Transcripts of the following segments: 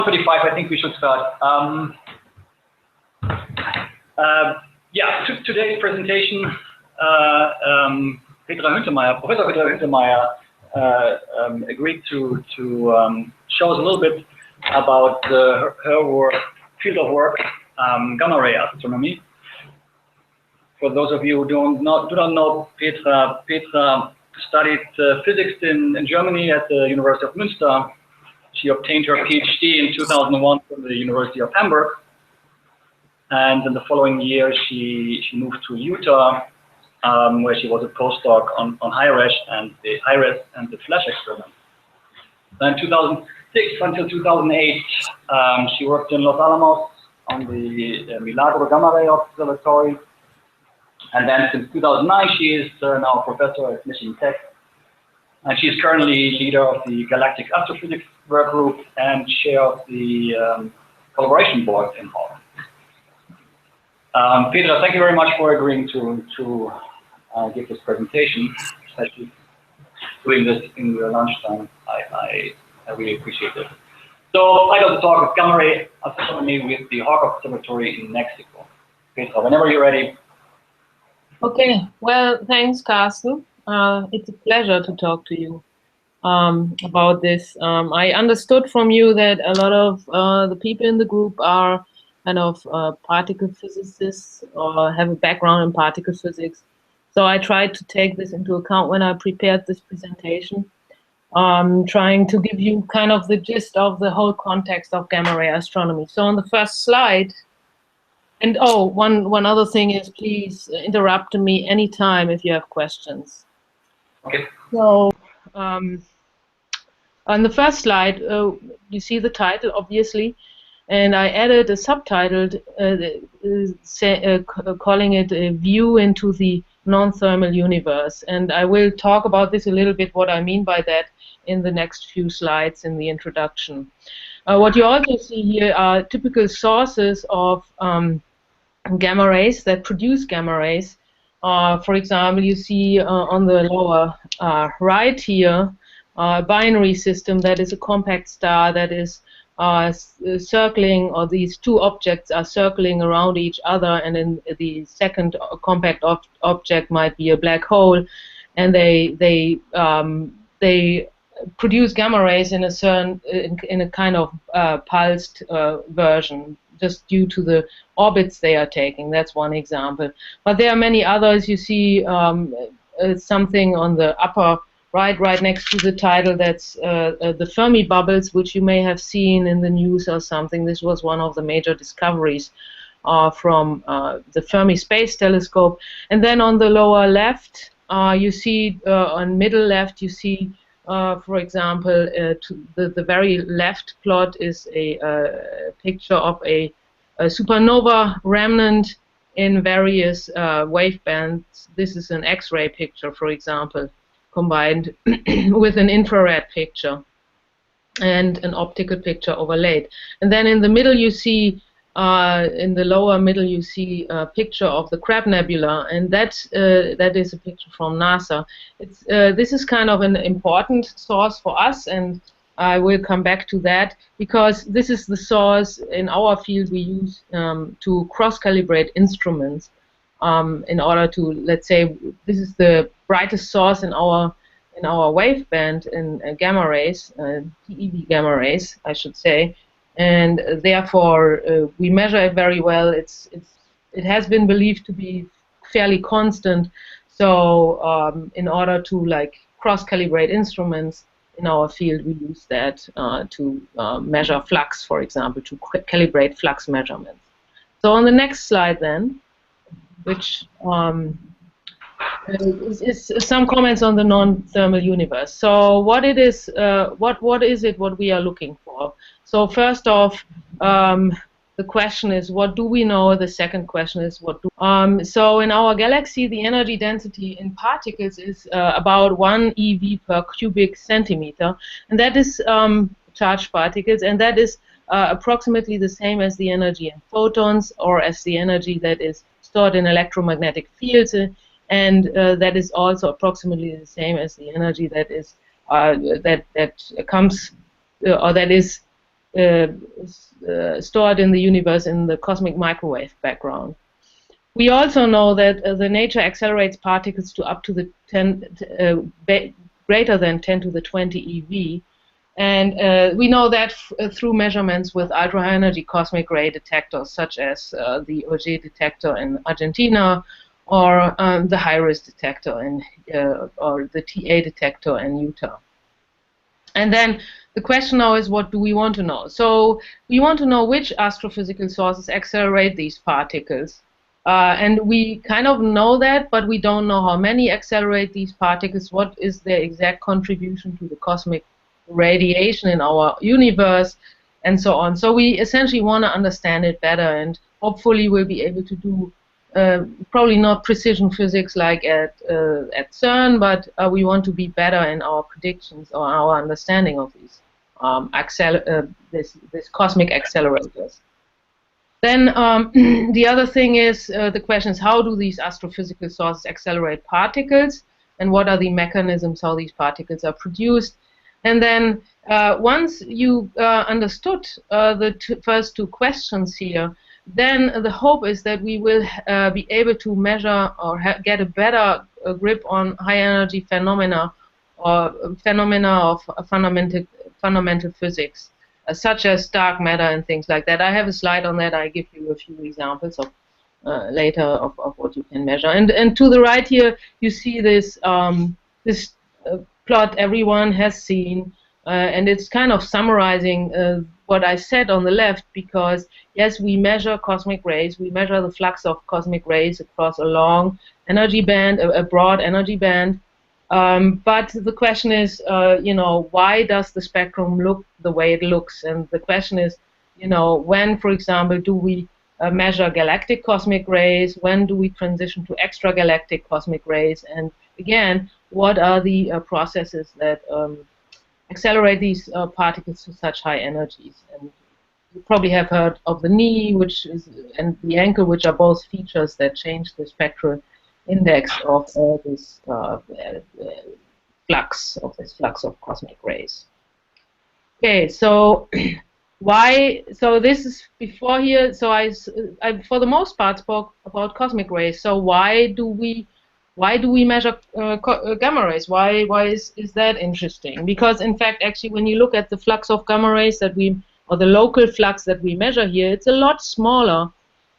1:35, I think we should start. Yeah, today's presentation, Petra Huentemeyer, Professor Petra Huentemeyer, agreed to show us a little bit about her work, field of work, gamma ray astronomy. For those of you who do not know Petra, Petra studied physics in Germany at the University of Münster. She obtained her PhD in 2001 from the University of Hamburg. And in the following year, she moved to Utah, where she was a postdoc on high-res and the flash experiment. Then 2006 until 2008, she worked in Los Alamos on the Milagro Gamma Ray Observatory. And then since 2009, she is now a professor at Michigan Tech. And she is currently leader of the Galactic Astrophysics Work Group and chair of the collaboration board in HAWC. Petra, thank you very much for agreeing to give this presentation, especially doing this in your lunchtime. I really appreciate it. So I got to talk with gamma ray astronomy with the HAWC Observatory in Mexico. Petra, whenever you're ready. Okay, well, thanks, Carsten. It's a pleasure to talk to you about this. I understood from you that a lot of the people in the group are kind of particle physicists or have a background in particle physics. So I tried to take this into account when I prepared this presentation, trying to give you kind of the gist of the whole context of gamma ray astronomy. So on the first slide, and oh, one other thing is, please interrupt me anytime if you have questions. Okay. So on the first slide, you see the title, obviously, and I added a subtitle calling it a view into the non-thermal universe. And I will talk about this a little bit, what I mean by that, in the next few slides in the introduction. What you also see here are typical sources of gamma rays that produce gamma rays. For example, you see on the lower right here a binary system that is a compact star that is circling, or these two objects are circling around each other, and then the second compact object might be a black hole, and they produce gamma rays in a certain in a kind of pulsed version, just due to the orbits they are taking. That's one example. But there are many others. You see something on the upper right next to the title, that's the Fermi bubbles, which you may have seen in the news or something. This was one of the major discoveries from the Fermi Space Telescope. And then on the lower left, you see, on middle left, you see, for example, the very left plot is a picture of a supernova remnant in various wavebands. This is an X-ray picture, for example, combined with an infrared picture and an optical picture overlaid. And then in the middle you see, in the lower middle you see a picture of the Crab Nebula, and that is a picture from NASA. This is kind of an important source for us, and I will come back to that, because this is the source in our field we use to cross-calibrate instruments in order to, let's say, this is the brightest source in our waveband in gamma rays, TeV gamma rays, I should say, and therefore we measure it very well. It has been believed to be fairly constant. So in order to like cross-calibrate instruments in our field, we use that to measure flux, for example, to calibrate flux measurements. So on the next slide then, which is some comments on the non-thermal universe. So what it is, what is it what we are looking for? So first off, the question is, what do we know? The second question is, what do so in our galaxy, the energy density in particles is about 1 eV per cubic centimeter, and that is charged particles, and that is approximately the same as the energy in photons, or as the energy that is stored in electromagnetic fields, and that is also approximately the same as the energy that is that comes or that is stored in the universe in the cosmic microwave background. We also know that the nature accelerates particles to up to the greater than 10 to the 20 eV. And we know that through measurements with ultra-high energy cosmic ray detectors, such as the HAWC detector in Argentina, or the HIRIS detector or the TA detector in Utah. And then the question now is, what do we want to know? So we want to know which astrophysical sources accelerate these particles. And we kind of know that, but we don't know how many accelerate these particles, what is their exact contribution to the cosmic radiation in our universe, and so on. So we essentially want to understand it better, and hopefully we'll be able to do probably not precision physics like at CERN, but we want to be better in our predictions or our understanding of these this cosmic accelerators. Then the other thing is, the question is, how do these astrophysical sources accelerate particles, and what are the mechanisms how these particles are produced? And then once you understood the first two questions here, then the hope is that we will be able to measure or get a better grip on high energy phenomena, or phenomena of fundamental physics, such as dark matter and things like that. I have a slide on that. I give you a few examples of later of what you can measure. And to the right here, you see this this plot everyone has seen, and it's kind of summarizing what I said on the left, because yes, we measure cosmic rays, we measure the flux of cosmic rays across a long energy band, a broad energy band, but the question is, you know, why does the spectrum look the way it looks? And the question is, you know, when, for example, do we measure galactic cosmic rays? When do we transition to extragalactic cosmic rays? And again, what are the processes that accelerate these particles to such high energies? And you probably have heard of the knee, which is, and the ankle, which are both features that change the spectral index of this flux of cosmic rays. Okay, so why? So this is before here. So I for the most part spoke about cosmic rays. So why do we measure gamma rays? Why is that interesting? Because in fact, actually, when you look at the flux of gamma rays that or the local flux that we measure here, it's a lot smaller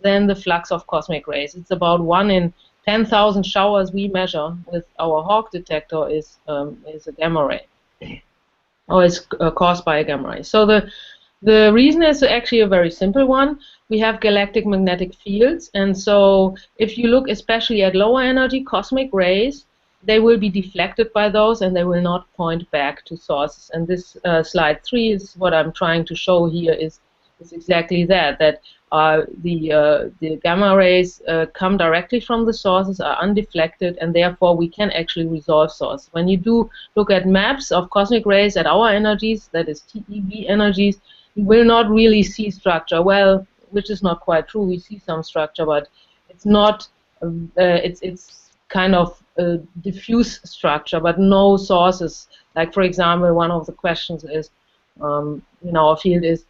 than the flux of cosmic rays. It's about 1 in 10,000 showers we measure with our HAWC detector is a gamma ray, or is caused by a gamma ray. So the reason is actually a very simple one. We have galactic magnetic fields, and so if you look especially at lower energy cosmic rays, they will be deflected by those, and they will not point back to sources. And this slide 3 is what I'm trying to show here is exactly that the gamma rays come directly from the sources, are undeflected, and therefore we can actually resolve source. When you do look at maps of cosmic rays at our energies, that is TeV energies, you will not really see structure. Well, which is not quite true. We see some structure, but it's not. It's kind of diffuse structure, but no sources. Like, for example, one of the questions is, in our field is,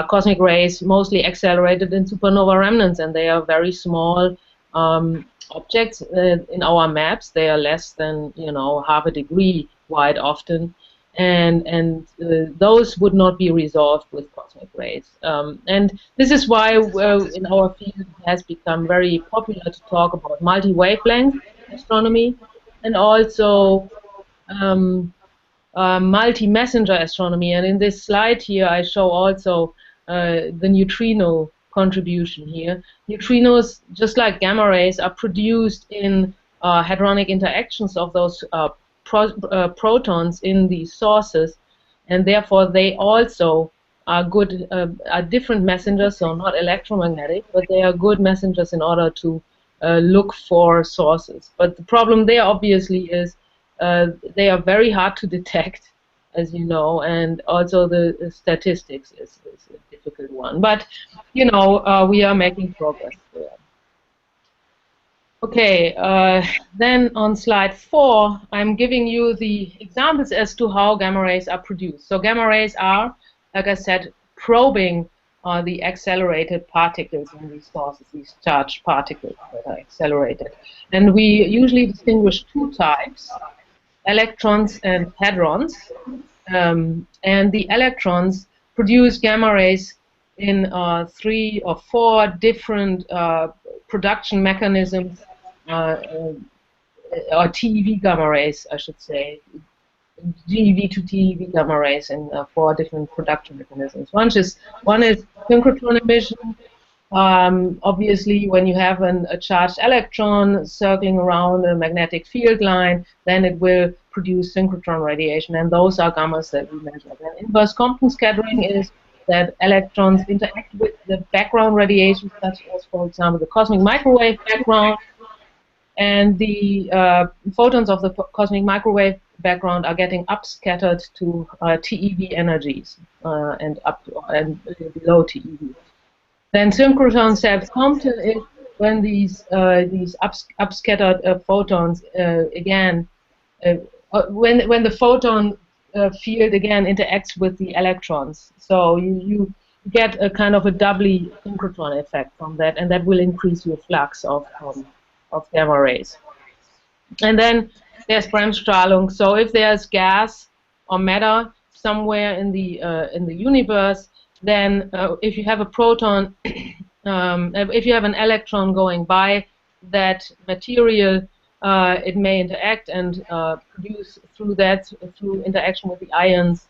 cosmic rays mostly accelerated in supernova remnants, and they are very small objects. In our maps, they are less than, you know, half a degree wide often, and those would not be resolved with cosmic rays. And this is why in our field it has become very popular to talk about multi-wavelength astronomy, and also multi-messenger astronomy. And in this slide here, I show also the neutrino contribution here. Neutrinos, just like gamma rays, are produced in hadronic interactions of those protons in these sources, and therefore they also are good, are different messengers, so not electromagnetic, but they are good messengers in order to look for sources. But the problem there obviously is they are very hard to detect, as you know, and also the statistics is a difficult one. But, you know, we are making progress there. Okay, then on slide 4, I'm giving you the examples as to how gamma rays are produced. So gamma rays are, like I said, probing the accelerated particles in these sources, these charged particles that are accelerated. And we usually distinguish two types, electrons and hadrons. And the electrons produce gamma rays in 3 or 4 different production mechanisms, or TeV gamma rays, I should say. GeV to TeV gamma rays in 4 different production mechanisms. One is synchrotron emission. Obviously, when you have a charged electron circling around a magnetic field line, then it will produce synchrotron radiation, and those are gammas that we measure. Then inverse Compton scattering is that electrons interact with the background radiation, such as, for example, the cosmic microwave background, and the photons of the cosmic microwave background are getting upscattered to TeV energies and below TeV. Then synchrotron self-Compton is when these upscattered photons again, when the photon field again interacts with the electrons. So you get a kind of a doubly synchrotron effect from that, and that will increase your flux of gamma rays. And then there's Bremsstrahlung. So if there's gas or matter somewhere in the universe, then if you have a proton, if you have an electron going by that material, it may interact and produce through interaction with the ions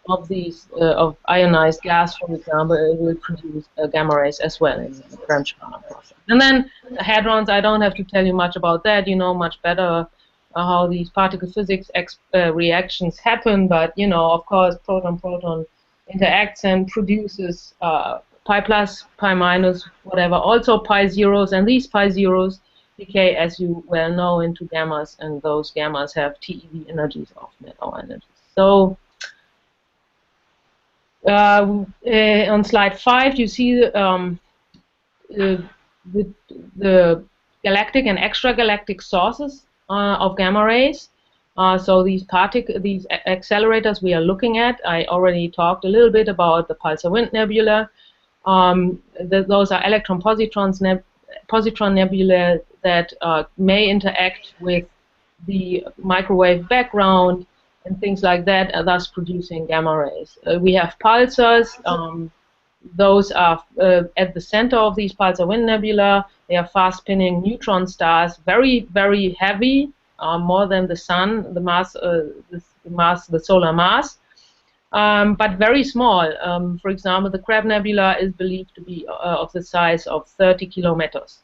of these of ionized gas, for example, it will produce gamma rays as well in the Bremsstrahlung process. And then the hadrons, I don't have to tell you much about that. You know much better how these particle physics reactions happen. But you know, of course, proton-proton interacts and produces pi plus, pi minus, whatever, also pi zeros, and these pi zeros decay, as you well know, into gammas, and those gammas have TeV energies of metal energies. So on slide 5, you see the galactic and extragalactic sources of gamma rays. So these accelerators we are looking at, I already talked a little bit about the Pulsar Wind Nebula. Those are electron-positron nebulae that may interact with the microwave background and things like that, thus producing gamma rays. We have pulsars. Those are at the center of these Pulsar Wind Nebula. They are fast-spinning neutron stars, very, very heavy, more than the sun, the solar mass, but very small. For example, the Crab Nebula is believed to be of the size of 30 kilometers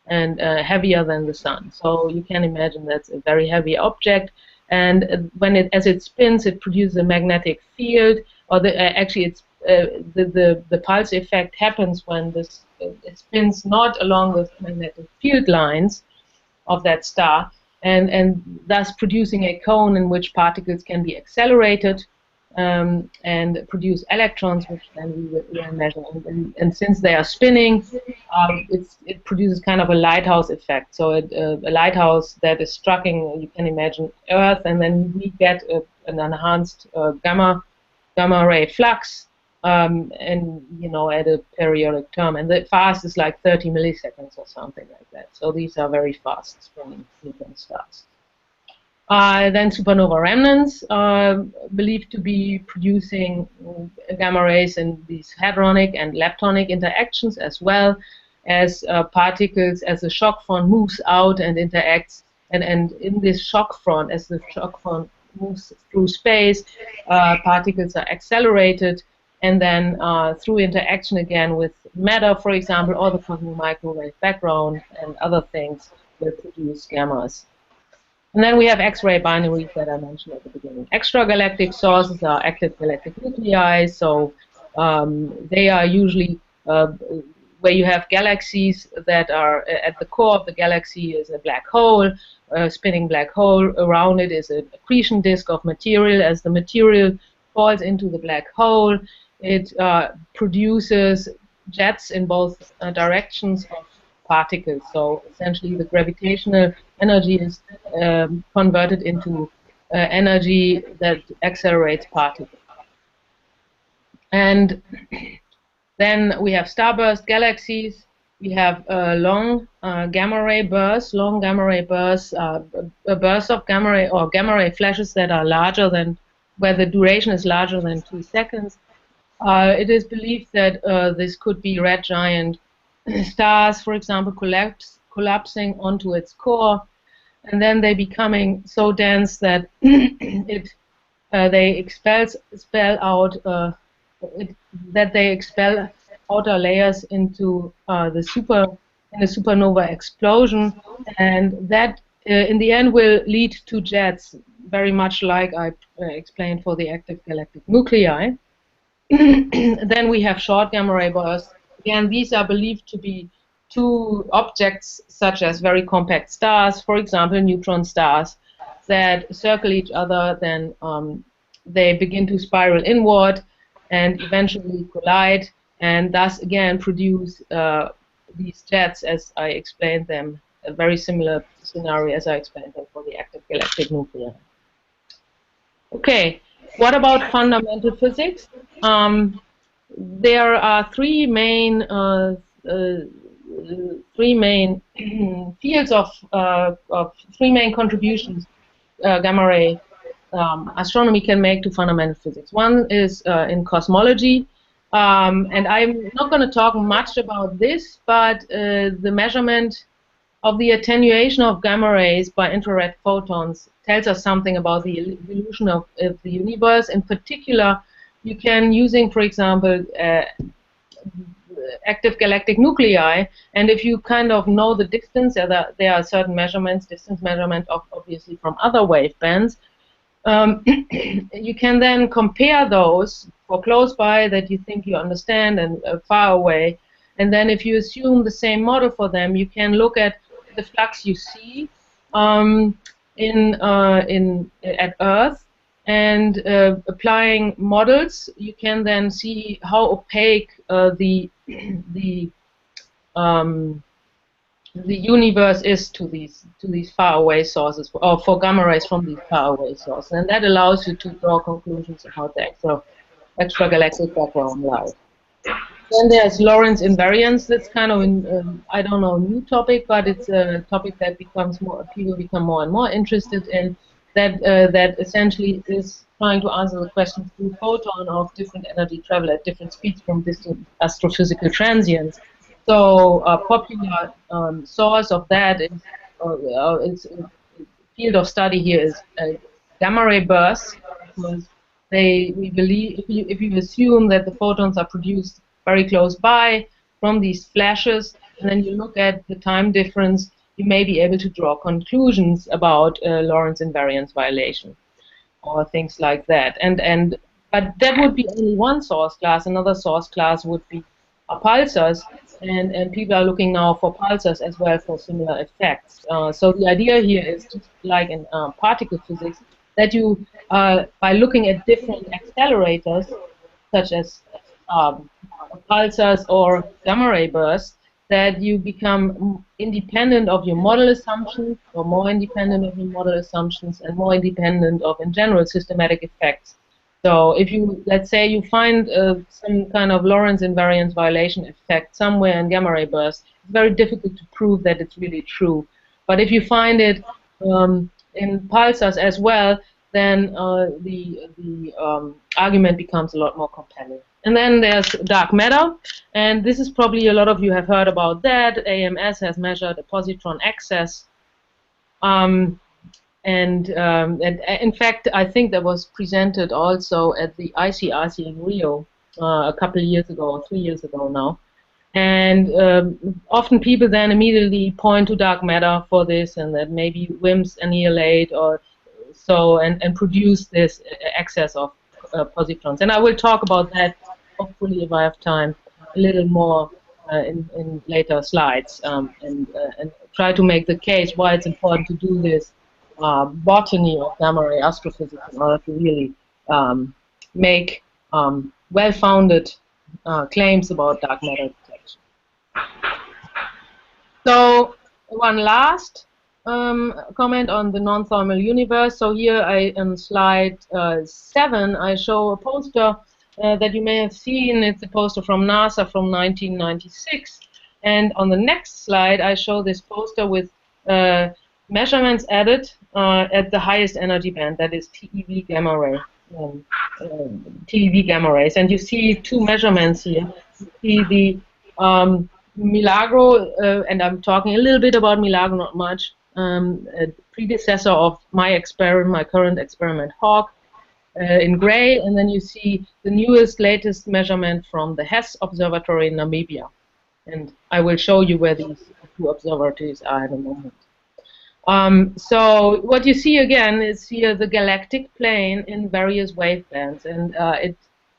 and heavier than the sun. So you can imagine that's a very heavy object. And as it spins, it produces a magnetic field, or actually it's the pulse effect happens when it spins not along the magnetic field lines of that star, and thus producing a cone in which particles can be accelerated and produce electrons, which then we will measure. And since they are spinning, it produces kind of a lighthouse effect. So a lighthouse that is striking, you can imagine, Earth, and then we get an enhanced gamma ray flux, and you know, at a periodic term. And the fast is like 30 milliseconds or something like that. So these are very fast spinning neutron stars. Then supernova remnants are believed to be producing gamma rays in these hadronic and leptonic interactions, as well as particles as the shock front moves out and interacts. And in this shock front, as the shock front moves through space, particles are accelerated, and then through interaction again with matter, for example, or the cosmic microwave background and other things, will produce gammas. And then we have X-ray binaries that I mentioned at the beginning. Extragalactic sources are active galactic nuclei, so they are usually where you have galaxies that are at the core of the galaxy is a black hole, a spinning black hole. Around it is an accretion disk of material. As the material falls into the black hole, it produces jets in both directions of particles. So essentially the gravitational energy is converted into energy that accelerates particles. And then we have starburst galaxies. We have long gamma ray bursts, bursts of gamma ray or gamma ray flashes that are larger than, where the duration is larger than 2 seconds. It is believed that this could be red giant stars, for example, collapsing onto its core, and then they becoming so dense that they expel outer layers into in a supernova explosion, and that in the end will lead to jets, very much like I explained for the active galactic nuclei. Then we have short gamma ray bursts. Again, these are believed to be two objects such as very compact stars, for example, neutron stars, that circle each other, then they begin to spiral inward and eventually collide, and thus again produce these jets, as I explained them, a very similar scenario as I explained them for the active galactic nuclei. Okay, what about fundamental physics? There are three main fields of three main contributions gamma ray astronomy can make to fundamental physics. One is in cosmology, and I'm not going to talk much about this, but the measurement of the attenuation of gamma rays by infrared photons tells us something about the evolution of the universe. In particular, you can, using, for example, active galactic nuclei, and if you kind of know the distance, there are certain measurements, distance measurement of obviously from other wave bands, you can then compare those for close by that you think you understand and far away, and then if you assume the same model for them, you can look at the flux you see at Earth, and applying models, you can then see how opaque the universe is to these faraway sources, or for gamma rays from these faraway sources, and that allows you to draw conclusions about the extragalactic background light. Then there's Lorentz invariance. That's kind of I don't know, new topic, but it's a topic that people become more and more interested in. That essentially is trying to answer the question through photon of different energy travel at different speeds from distant astrophysical transients. So a popular source of that is, field of study here is gamma ray bursts, because we believe if you assume that the photons are produced very close by from these flashes, and then you look at the time difference, you may be able to draw conclusions about Lorentz invariance violation or things like that. But that would be only one source class. Another source class would be pulsars, and people are looking now for pulsars as well for similar effects. So the idea here is, just like in particle physics, that you, by looking at different accelerators, such as pulsars or gamma ray bursts, that you become independent of your model assumptions, or more independent of your model assumptions, and more independent of, in general, systematic effects. So if you, let's say you find some kind of Lorentz invariance violation effect somewhere in gamma ray bursts, it's very difficult to prove that it's really true. But if you find it in pulsars as well, then the argument becomes a lot more compelling. And then there's dark matter, and this is probably, a lot of you have heard about that. AMS has measured a positron excess, and in fact, I think that was presented also at the ICRC in Rio a couple of years ago, or 3 years ago now. And often people then immediately point to dark matter for this, and that maybe WIMPs annihilate or so, and produce this excess of positrons. And I will talk about that, hopefully, if I have time, a little more in later slides, and try to make the case why it's important to do this botany of gamma ray astrophysics in order to really make well-founded claims about dark matter detection. So one last comment on the non-thermal universe. So here, on slide 7, I show a poster that you may have seen. It's a poster from NASA from 1996. And on the next slide, I show this poster with measurements added at the highest energy band, that is TeV gamma ray. TeV gamma rays. And you see two measurements here. You see the Milagro, and I'm talking a little bit about Milagro, not much, a predecessor of my experiment, my current experiment, HAWC, in gray, and then you see the newest, latest measurement from the HAWC Observatory in Namibia. And I will show you where these two observatories are in a moment. So what you see again is here the galactic plane in various wavebands, and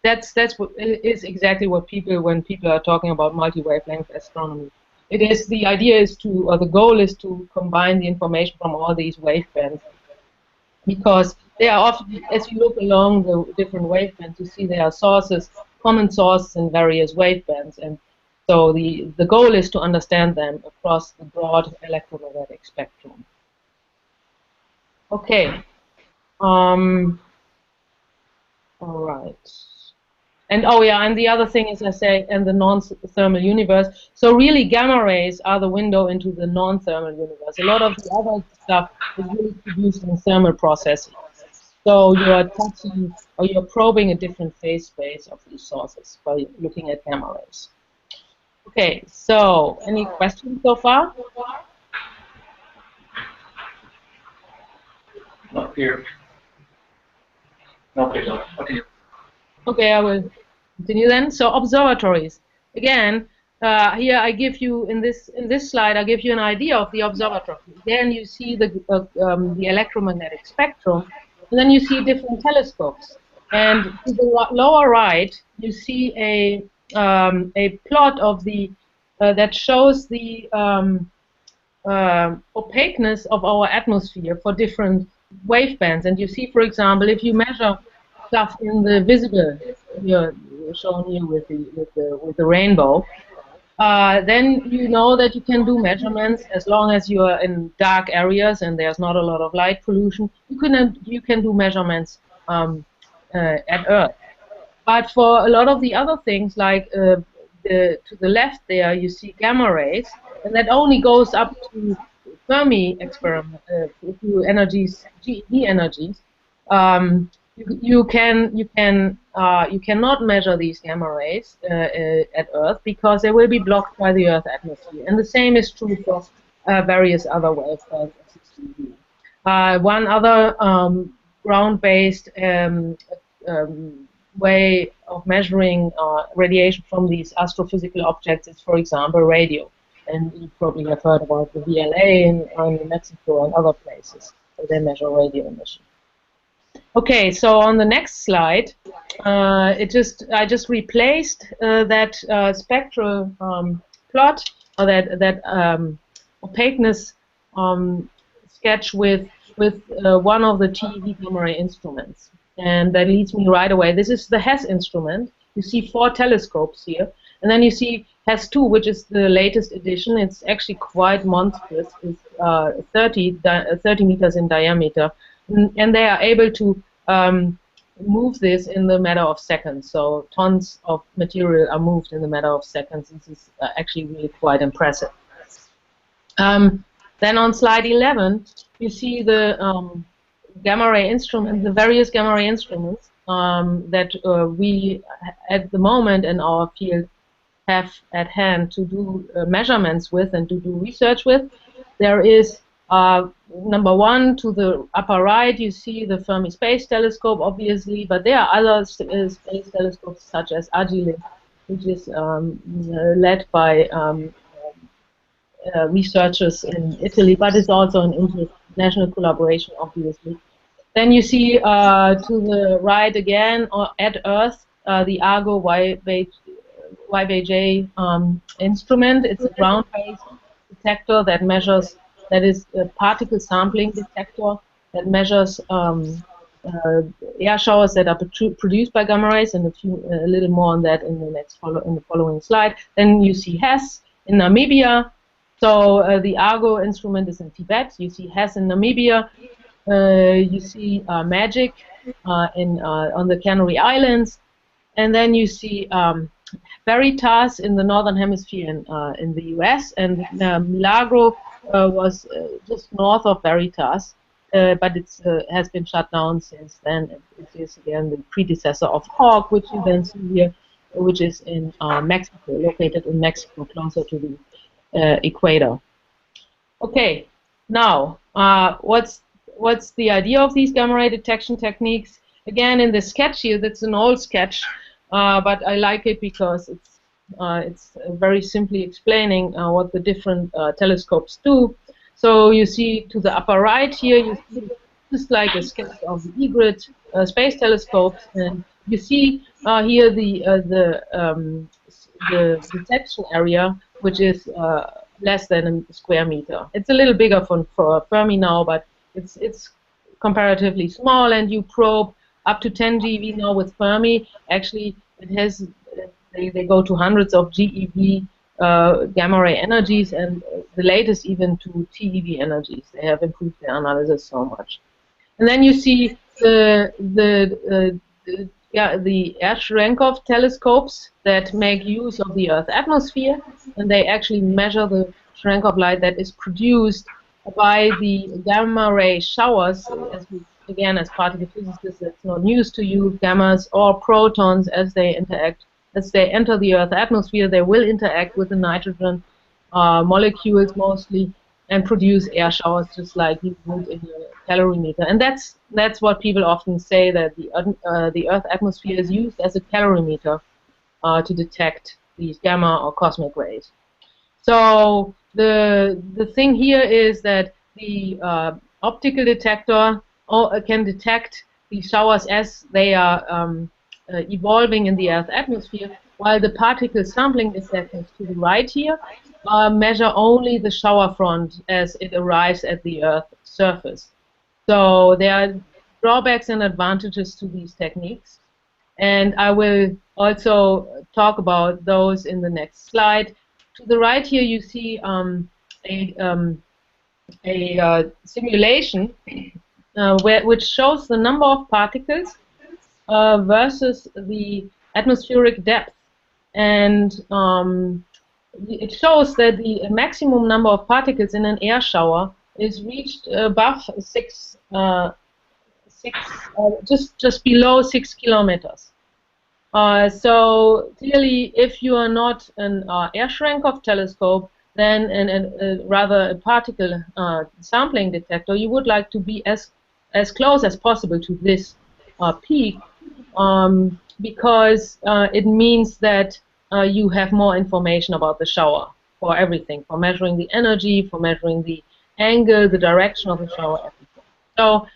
that's what is exactly what when people are talking about multi-wavelength astronomy. It is, the idea is to, or the goal is to combine the information from all these wavebands, because they are often, as you look along the different wavebands, you see there are sources, common sources in various wavebands, and so the goal is to understand them across the broad electromagnetic spectrum. Okay. All right. And oh yeah, and the other thing is, I say, and the non-thermal universe. So really, gamma rays are the window into the non-thermal universe. A lot of the other stuff is really produced in thermal processing. So you are touching, or you're probing a different phase space of these sources by looking at gamma rays. Okay, so any questions so far? Not here. No, please. Okay. Okay, I will continue then. So observatories. Again, here I give you, in this slide, I give you an idea of the observatory. Then you see the electromagnetic spectrum, and then you see different telescopes. And to the lower right, you see a plot of the that shows the opaqueness of our atmosphere for different wavebands. And you see, for example, if you measure stuff in the visible, here shown here with the rainbow, then you know that you can do measurements as long as you are in dark areas and there's not a lot of light pollution. You can do measurements at Earth. But for a lot of the other things, like to the left there, you see gamma rays, and that only goes up to Fermi experiment, to energies, G energies. You cannot measure these gamma rays at Earth because they will be blocked by the Earth atmosphere, and the same is true for various other wavebands. One other ground-based way of measuring radiation from these astrophysical objects is, for example, radio. And you probably have heard about the VLA in Mexico and other places where they measure radio emission. Okay, so on the next slide, I just replaced that spectral plot, or that opaqueness sketch with one of the TeV gamma ray instruments, and that leads me right away. This is the HAWC instrument. You see 4 telescopes here, and then you see HAWC2, which is the latest edition. It's actually quite monstrous. It's 30 meters in diameter, and they are able to move this in the matter of seconds. So tons of material are moved in the matter of seconds. This is actually really quite impressive. Then on slide 11, you see the gamma ray instrument, the various gamma ray instruments that we at the moment in our field have at hand to do measurements with and to do research with. There is number 1 to the upper right, you see the Fermi Space Telescope, obviously, but there are other space telescopes such as Agile, which is led by researchers in Italy, but it's also an international collaboration, obviously. Then you see to the right again, at Earth, the Argo YBJ instrument. It's a ground-based detector that measures, that is a particle sampling detector that measures air showers that are produced by gamma rays, and a little more on that in the following slide. Then you see HAWC in Namibia. So the Argo instrument is in Tibet. You see HAWC in Namibia. You see MAGIC on the Canary Islands, and then you see Veritas in the northern hemisphere in the US, and Milagro was just north of Veritas, but it has been shut down since then. It is again the predecessor of HAWC, which you then see here, which is in Mexico, located in Mexico, closer to the equator. Okay, now what's the idea of these gamma ray detection techniques? Again, in the sketch here, that's an old sketch, but I like it because it's very simply explaining what the different telescopes do. So you see to the upper right here, you see just like a sketch of the Egret space telescopes, and you see here the detection area, which is less than a square meter. It's a little bigger for Fermi now, but it's comparatively small, and you probe up to 10 GeV now with Fermi. Actually, it has they go to hundreds of GeV gamma ray energies, and the latest even to TeV energies. They have improved their analysis so much. And then you see the Cherenkov telescopes that make use of the Earth's atmosphere, and they actually measure the Cherenkov light that is produced by the gamma ray showers. Again, as particle physicists, it's not news to you. Gammas or protons, as they enter the Earth's atmosphere, they will interact with the nitrogen molecules mostly and produce air showers, just like you would in a calorimeter. And that's what people often say, that the Earth's atmosphere is used as a calorimeter to detect these gamma or cosmic rays. So the thing here is that the optical detector can detect these showers as they are evolving in the Earth's atmosphere, while the particle sampling detectors to the right here measure only the shower front as it arrives at the Earth's surface. So there are drawbacks and advantages to these techniques, and I will also talk about those in the next slide. To the right here you see a simulation which shows the number of particles versus the atmospheric depth, and it shows that the maximum number of particles in an air shower is reached above just below 6 kilometers. So clearly, if you are not an air Cherenkov telescope, then rather a particle sampling detector, you would like to be as close as possible to this peak, because it means that you have more information about the shower for everything, for measuring the energy, for measuring the angle, the direction of the shower, everything. So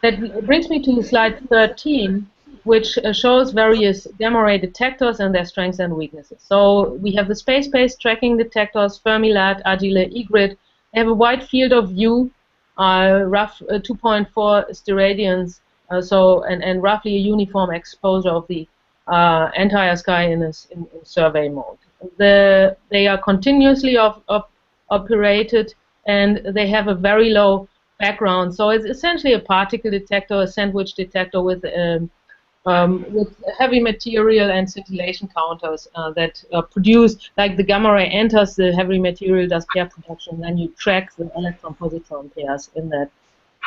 that brings me to slide 13, which shows various gamma ray detectors and their strengths and weaknesses. So we have the space-based tracking detectors, Fermi-LAT, Agile, Egret. They have a wide field of view, rough 2.4 steradians, and roughly a uniform exposure of the entire sky in survey mode. They are continuously operated, and they have a very low background. So it's essentially a particle detector, a sandwich detector with heavy material and scintillation counters that produce, like the gamma ray enters the heavy material, does pair production, then you track the electron-positron pairs in that.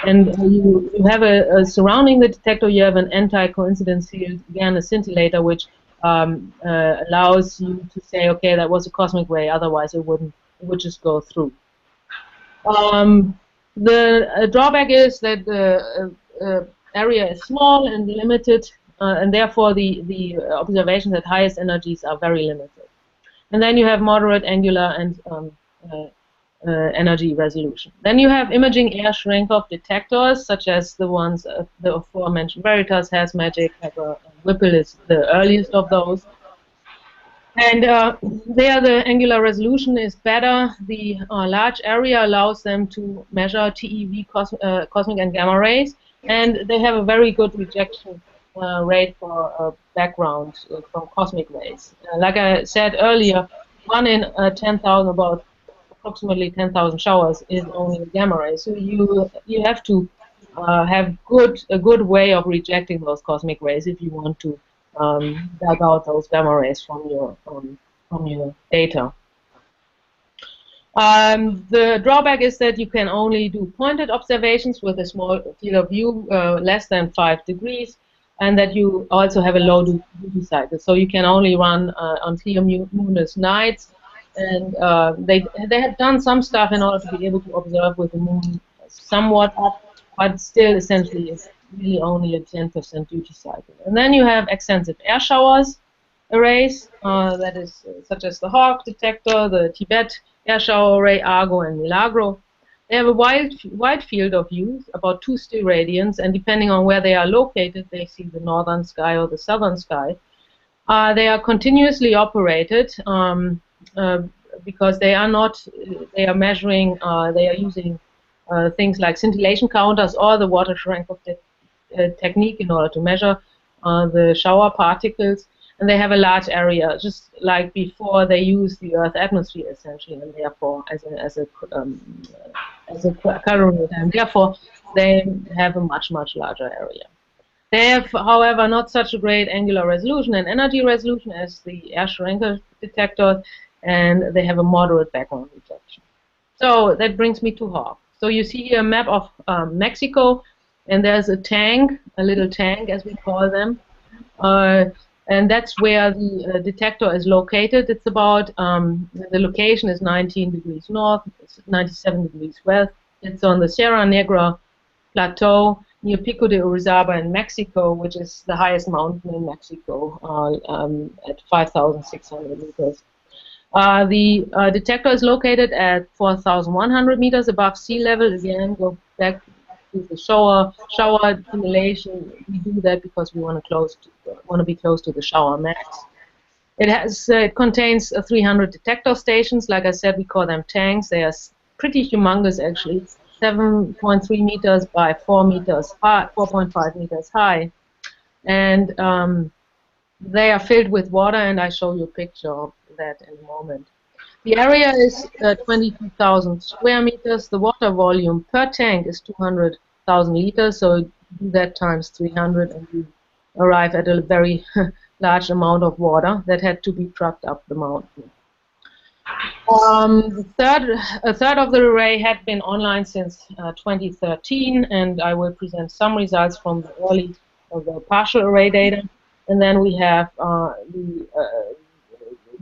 And you have surrounding the detector, you have an anti-coincidence field, again a scintillator, which allows you to say, okay, that was a cosmic ray, otherwise it would just go through. The drawback is that the area is small and limited, and therefore the observations at highest energies are very limited. And then you have moderate angular and energy resolution. Then you have imaging air Cherenkov detectors, such as the ones the aforementioned Veritas, has Magic, Petra, and Whipple is the earliest of those. And there the angular resolution is better. The large area allows them to measure TeV cosmic and gamma rays, and they have a very good rejection rate for background from cosmic rays. Like I said earlier, 1 in 10,000, about approximately 10,000 showers is only a gamma ray. So you have to have a good way of rejecting those cosmic rays if you want to drag out those gamma rays from your data. The drawback is that you can only do pointed observations with a small field of view, less than 5 degrees, and that you also have a low duty cycle. So you can only run on clear moonless nights, and they had done some stuff in order to be able to observe with the moon somewhat up, but still essentially it's really only a 10% duty cycle. And then you have extensive air showers arrays, that is such as the HAWC detector, the Tibet air shower array, Argo, and Milagro. They have a wide field of view, about 2 steradians, and depending on where they are located, they see the northern sky or the southern sky. They are continuously operated because they are not, they are measuring, they are using things like scintillation counters or the water Cherenkov technique in order to measure the shower particles. And they have a large area, just like before they use the Earth atmosphere essentially, and therefore as a current, and therefore they have a much larger area. They have, however, not such a great angular resolution and energy resolution as the air Cherenkov detector, and they have a moderate background reflection. So that brings me to HAWC. So you see here a map of Mexico, and there's a tank, a little tank as we call them. And that's where the detector is located. It's about, the location is 19 degrees north, 97 degrees west. It's on the Sierra Negra Plateau near Pico de Orizaba in Mexico, which is the highest mountain in Mexico at 5,600 meters. The detector is located at 4,100 meters above sea level. Again, go back to the shower simulation. We do that because we want to be close to the shower max. It contains 300 detector stations. Like I said, we call them tanks. They are pretty humongous, actually. 7.3 meters by 4 meters high, 4.5 meters high, and they are filled with water. And I show you a picture of that in a moment. The area is 22,000 square meters. The water volume per tank is 200,000 liters, so do that times 300 and you arrive at a very large amount of water that had to be trucked up the mountain. A third of the array had been online since 2013, and I will present some results from the early or the partial array data. And then we have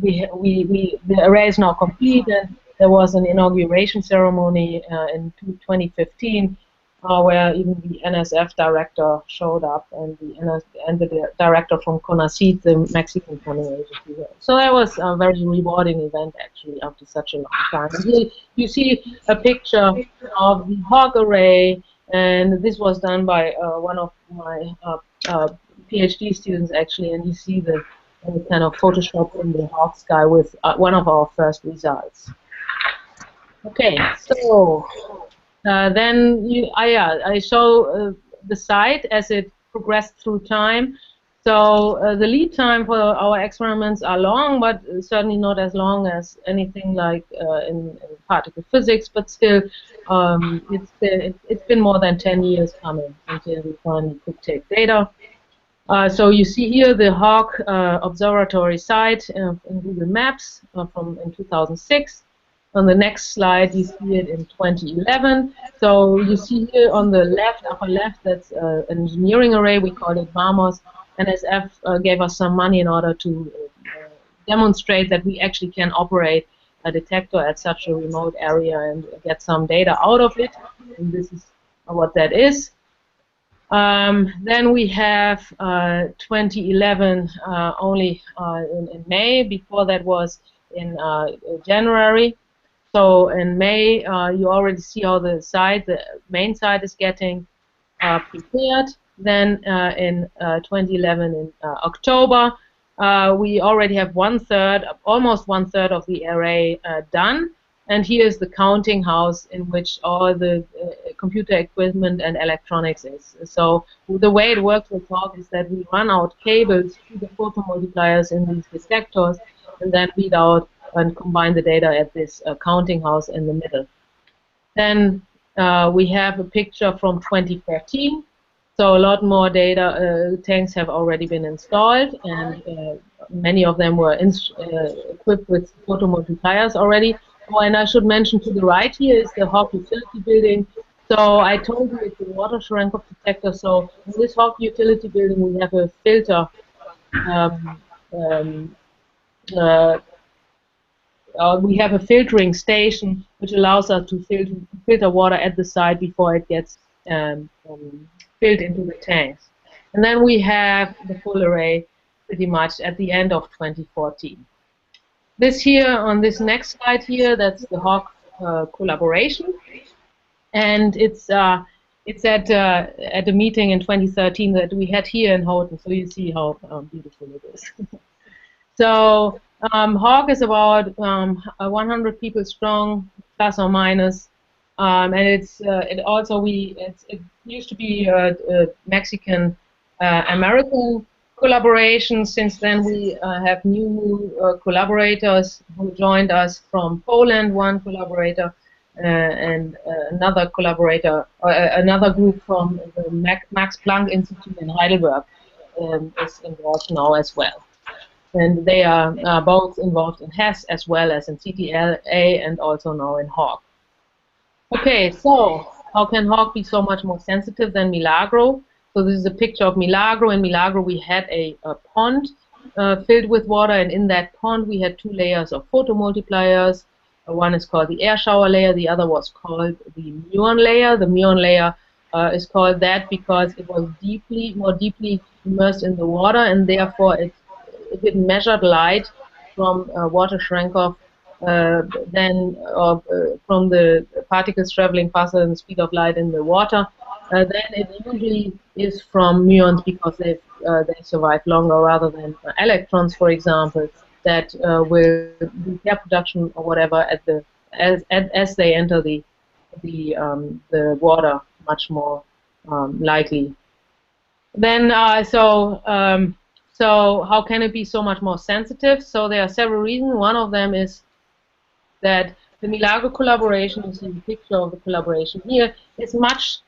the array is now complete, and there was an inauguration ceremony in 2015 where even the NSF director showed up, and the director from CONACYT, the Mexican funding agency. So that was a very rewarding event, actually, after such a long time. And here you see a picture of the HAWC array, and this was done by one of my PhD students, actually, and you see the kind of Photoshop in the HAWC sky with one of our first results. Okay, so then I show the site as it progressed through time. So the lead time for our experiments are long, but certainly not as long as anything like in particle physics, but still it's been more than 10 years coming until we finally could take data. So you see here the HAWC Observatory site in Google Maps in 2006. On the next slide, you see it in 2011. So you see here on the left, upper left, that's an engineering array. We call it VAMOS. NSF gave us some money in order to demonstrate that we actually can operate a detector at such a remote area and get some data out of it. And this is what that is. Then we have 2011 only in May. Before that was in January. So in May, you already see how the main site is getting prepared. Then in 2011 in October, we already have almost one third of the array done. And here is the counting house in which all the computer equipment and electronics is. So the way it works with HAWC is that we run out cables to the photomultipliers in these detectors, and then read out and combine the data at this counting house in the middle. Then we have a picture from 2013. So a lot more data tanks have already been installed, and many of them were equipped with photomultipliers already. Oh, and I should mention to the right here is the HAWC utility building. So I told you it's a water Cherenkov detector. So in this HAWC utility building, we have a filter. We have a filtering station which allows us to filter water at the site before it gets filled into the tanks. And then we have the full array pretty much at the end of 2014. This here on this next slide here, that's the HAWC collaboration, and it's at a meeting in 2013 that we had here in Houghton. So you see how beautiful it is. So HAWC is about 100 people strong, plus or minus, and it used to be a Mexican American collaboration. Since then, we have new collaborators who joined us from Poland. One collaborator and another collaborator, another group from the Max Planck Institute in Heidelberg is involved now as well. And they are both involved in HAWC as well as in CTLA and also now in HAWC. Okay, so how can HAWC be so much more sensitive than Milagro? So this is a picture of Milagro. In Milagro, we had a pond filled with water, and in that pond, we had 2 layers of photomultipliers. One is called the air shower layer. The other was called the muon layer. The muon layer is called that because it was more deeply immersed in the water, and therefore it measured light from water Cherenkov from the particles traveling faster than the speed of light in the water. Then it usually is from muons because they survive longer rather than electrons, for example, that will do pair production or whatever as they enter the water much more likely. Then so how can it be so much more sensitive? So there are several reasons. One of them is that the Milagro collaboration, you see the picture of the collaboration here, is much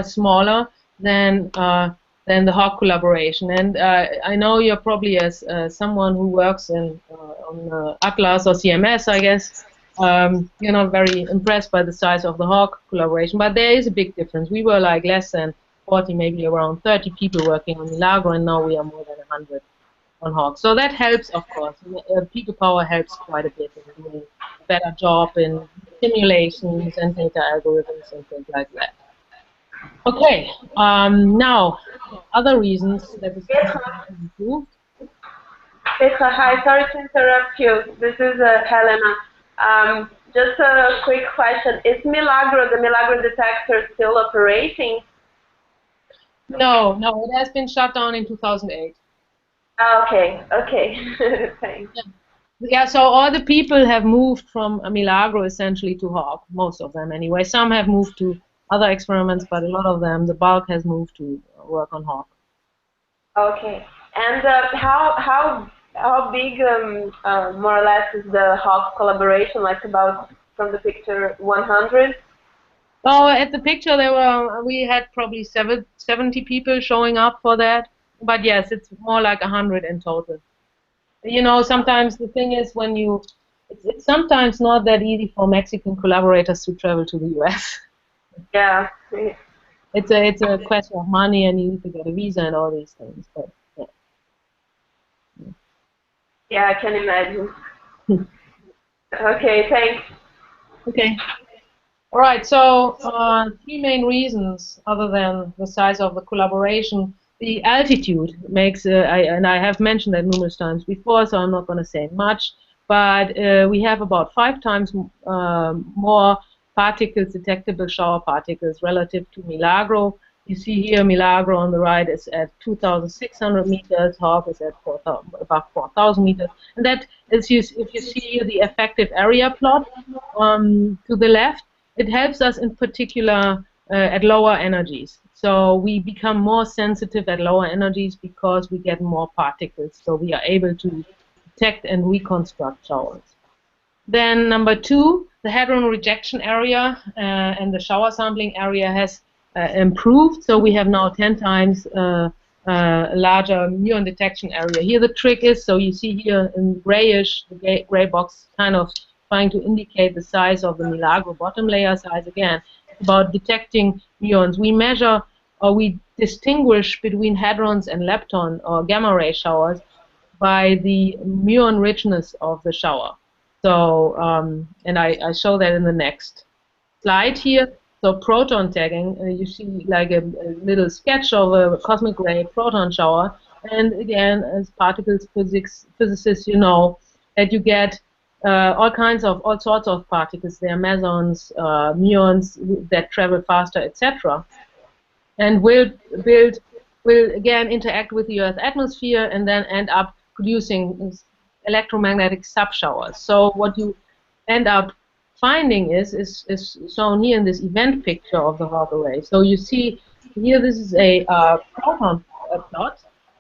smaller than the HAWC collaboration. And I know you're probably, as someone who works on Atlas or CMS, I guess, you're not very impressed by the size of the HAWC collaboration, but there is a big difference. We were like less than 40, maybe around 30 people working on Milagro, and now we are more than 100 on HAWC. So that helps, of course. People power helps quite a bit in doing a better job in simulations and data algorithms and things like that. Okay, now other reasons that is improved. Petra, hi, sorry to interrupt you. This is Helena. Just a quick question. Is the Milagro detector still operating? No, it has been shut down in 2008. Okay, thanks. Yeah, so all the people have moved from Milagro essentially to HAWC, most of them anyway. Some have moved to other experiments, but a lot of them, the bulk has moved to work on HAWC. Okay, and how big, more or less, is the HAWC collaboration? Like about from the picture 100? Oh, at the picture we had probably 70 people showing up for that. But yes, it's more like 100 in total. You know, sometimes the thing is it's sometimes not that easy for Mexican collaborators to travel to the US. Yeah. It's a question of money, and you need to get a visa and all these things. But yeah. Yeah, I can imagine. Okay, thanks. Okay. All right. So 3 main reasons, other than the size of the collaboration. The altitude makes, and I have mentioned that numerous times before, so I'm not going to say much, but we have about 5 times more particles, detectable shower particles, relative to Milagro. You see here Milagro on the right is at 2,600 meters, HAWC is at above 4,000 meters. And that is, if you see the effective area plot to the left, it helps us in particular at lower energies. So we become more sensitive at lower energies because we get more particles. So we are able to detect and reconstruct showers. Then number 2, the hadron rejection area and the shower sampling area has improved. So we have now 10 times larger muon detection area. Here the trick is, so you see here in grayish, the gray box kind of trying to indicate the size of the Milagro bottom layer size. Again, it's about detecting muons. We measure, or we distinguish between hadrons and lepton or gamma ray showers by the muon richness of the shower. So, and I show that in the next slide here. So proton tagging, you see like a little sketch of a cosmic ray proton shower. And again, as particles physicists, you know that you get all sorts of particles. There are mesons, muons that travel faster, etc. And will again interact with the Earth's atmosphere and then end up producing electromagnetic subshowers. So what you end up finding is shown here in this event picture of the Hawk array. So you see here, this is a proton plot,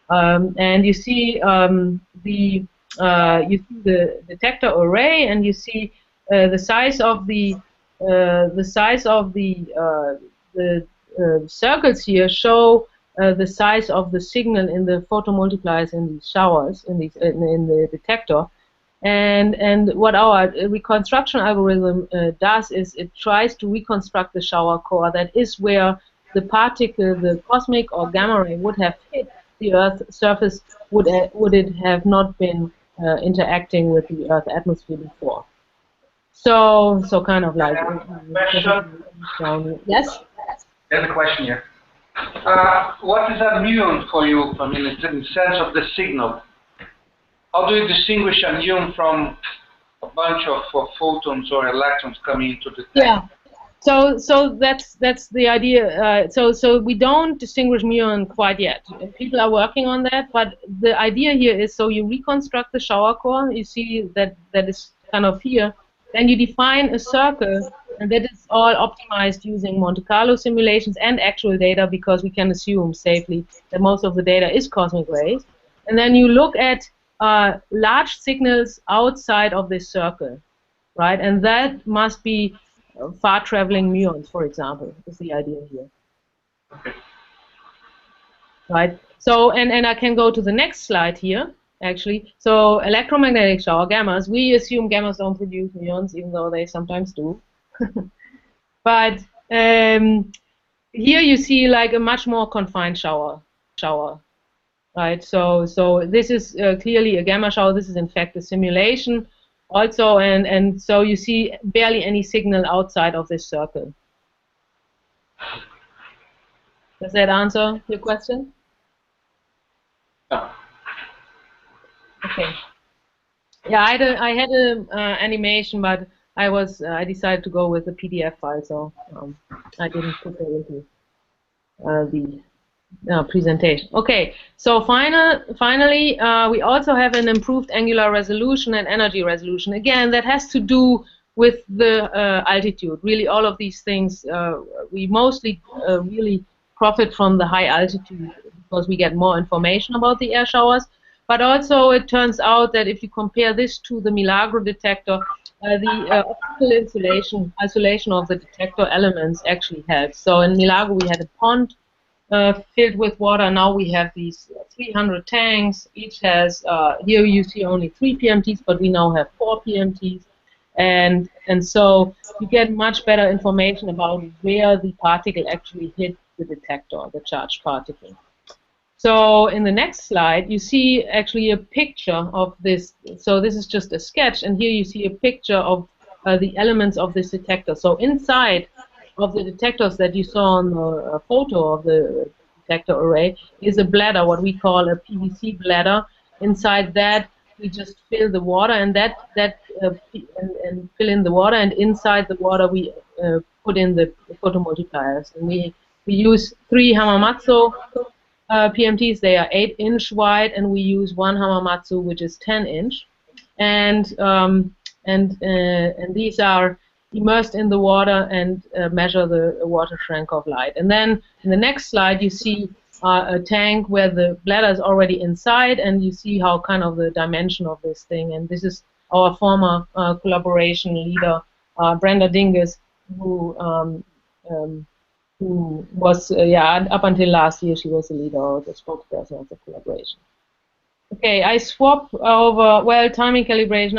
and you see the detector array, and you see the size of the circles here show the size of the signal in the photomultipliers in these showers in the detector. And what our reconstruction algorithm does is it tries to reconstruct the shower core. That is where the particle, the cosmic or gamma ray, would have hit the Earth's surface would it have not been interacting with the Earth's atmosphere before. So kind of like. Question? Yes? There's a question here. What is a muon for you? I mean, in the sense of the signal. How do you distinguish a muon from a bunch of photons or electrons coming into the tank? Yeah. So that's the idea. So we don't distinguish muon quite yet. People are working on that, but the idea here is, so you reconstruct the shower core. You see that is kind of here. Then you define a circle, and that is all optimized using Monte Carlo simulations and actual data, because we can assume safely that most of the data is cosmic rays. And then you look at large signals outside of this circle, right? And that must be far-traveling muons, for example, is the idea here. Okay. Right? So, and I can go to the next slide here, actually. So, electromagnetic shower, gammas, we assume gammas don't produce muons, even though they sometimes do. But here you see like a much more confined shower. Right, so this is clearly a gamma shower. This is in fact a simulation also, and so you see barely any signal outside of this circle. Does that answer your question? No. Okay. Yeah, I had an animation, but I decided to go with the PDF file, so I didn't put that into the presentation. Okay, so finally, we also have an improved angular resolution and energy resolution. Again, that has to do with the altitude. Really, all of these things, we mostly really profit from the high altitude because we get more information about the air showers. But also, it turns out that if you compare this to the Milagro detector, the optical isolation of the detector elements actually helps. So in Milagro, we had a pond filled with water. Now we have these 300 tanks. Each has, here you see only 3 PMTs, but we now have 4 PMTs. And so you get much better information about where the particle actually hit the detector, the charged particle. So in the next slide, you see actually a picture of this. So this is just a sketch, and here you see a picture of the elements of this detector. So inside of the detectors that you saw on the photo of the detector array is a bladder, what we call a PVC bladder. Inside that, we just fill the water, and and fill in the water, and inside the water we put in the photomultipliers. And we use 3 Hamamatsu PMTs. They are 8-inch wide, and we use 1 Hamamatsu, which is 10-inch. And these are immersed in the water and measure the water strength of light. And then in the next slide, you see a tank where the bladder is already inside, and you see how kind of the dimension of this thing. And this is our former collaboration leader, Brenda Dingus, who who was, yeah, up until last year, she was the leader or the spokesperson of the collaboration. Okay, I swap over, well, timing calibration.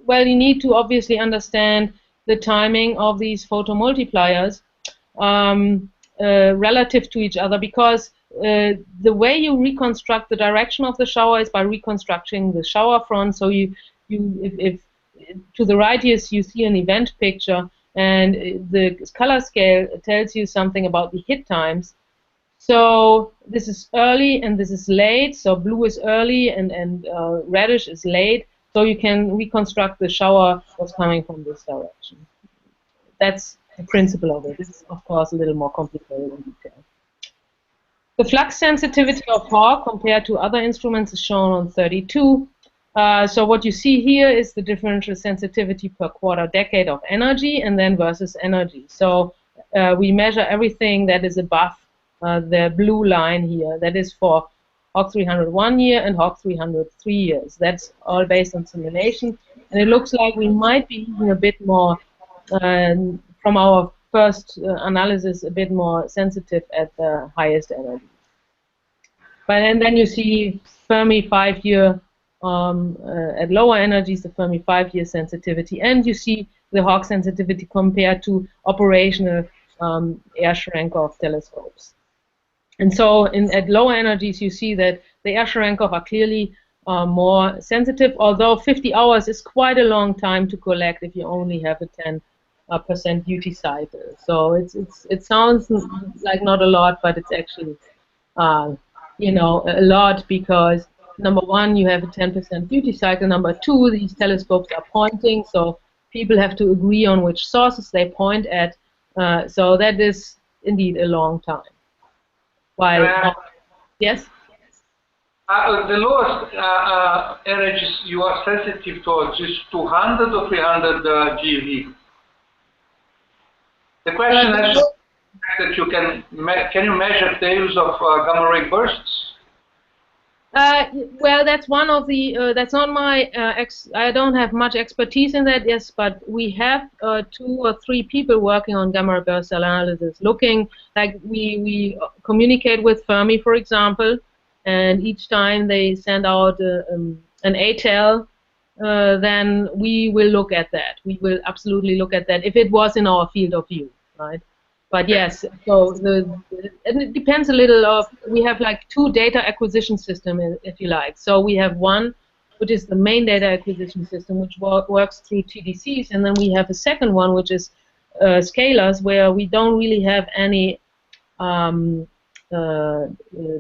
Well, you need to obviously understand the timing of these photomultipliers relative to each other, because the way you reconstruct the direction of the shower is by reconstructing the shower front. So if to the right here you see an event picture, and the color scale tells you something about the hit times. So this is early and this is late. So blue is early and reddish is late. So you can reconstruct the shower was coming from this direction. That's the principle of it. It's of course a little more complicated in detail. The flux sensitivity of HAWC compared to other instruments is shown on 32. So what you see here is the differential sensitivity per quarter decade of energy and then versus energy. So we measure everything that is above the blue line here. That is for HAWC 300 1 year and HAWC 300 3 years. That's all based on simulation. And it looks like we might be even a bit more, from our first analysis, a bit more sensitive at the highest energy. But and then you see Fermi 5-year at lower energies, the Fermi 5-year sensitivity, and you see the HAWC sensitivity compared to operational Air-Cherenkov telescopes. And so at lower energies, you see that the Air-Cherenkov are clearly more sensitive, although 50 hours is quite a long time to collect if you only have a 10% duty cycle. So it sounds like not a lot, but it's actually you know, a lot, because number one, you have a 10% duty cycle. Number two, these telescopes are pointing, so people have to agree on which sources they point at. So that is indeed a long time. While, yes? The lowest energies you are sensitive towards is 200 or 300 GeV. The question is that you can you measure tails of gamma ray bursts? Well, that's one of the, that's not my, I don't have much expertise in that, yes, but we have 2 or 3 people working on gamma burst analysis, looking, like we communicate with Fermi, for example, and each time they send out an ATEL, then we will look at that. We will absolutely look at that if it was in our field of view, right? But yes, so and it depends a little of, we have like 2 data acquisition systems, if you like. So we have one, which is the main data acquisition system, which works through TDCs, and then we have a second one, which is scalars, where we don't really have any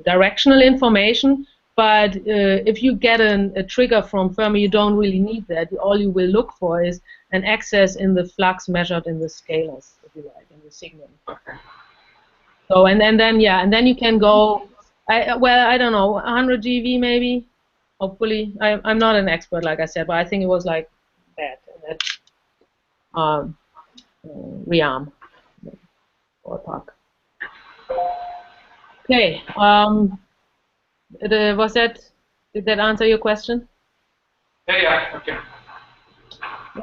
directional information. But if you get a trigger from Fermi, you don't really need that. All you will look for is an excess in the flux measured in the scalars, if you like, in the signal. So and then yeah, and then you can go. Well, I don't know, 100 GeV maybe. Hopefully, I'm not an expert, like I said, but I think it was like that. Realm ballpark. Okay. Did that answer your question? Yeah, okay.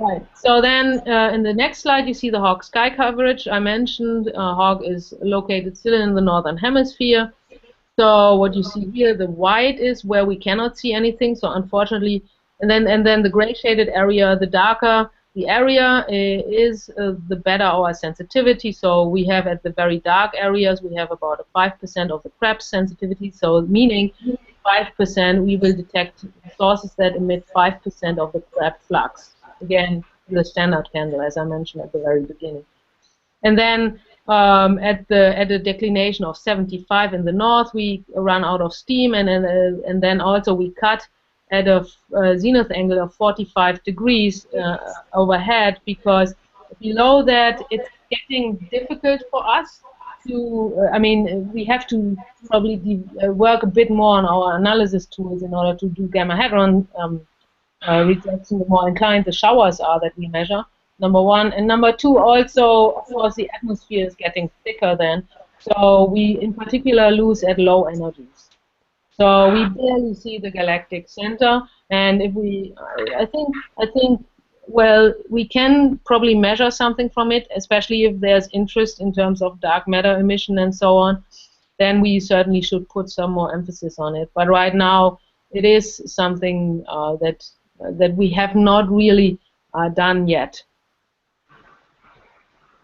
Right. So then in the next slide you see the HAWC sky coverage. I mentioned HAWC is located still in the northern hemisphere. So what you see here, the white is where we cannot see anything. So unfortunately, and then the gray shaded area, the darker the area is, the better our sensitivity. So we have at the very dark areas, we have about a 5% of the Krebs sensitivity. So meaning 5% we will detect sources that emit 5% of the Krebs flux. Again, the standard candle, as I mentioned at the very beginning. And then at a declination of 75 in the north, we run out of steam, and then also we cut at a zenith angle of 45 degrees overhead, because below that it's getting difficult for us to, I mean, we have to probably work a bit more on our analysis tools in order to do gamma hadron rejection, the more inclined the showers are that we measure, number one. And number two, also, of course, the atmosphere is getting thicker then. So we, in particular, lose at low energies. So we barely see the galactic center. And if we, I think well, we can probably measure something from it, especially if there's interest in terms of dark matter emission and so on. Then we certainly should put some more emphasis on it. But right now, it is something that we have not really done yet.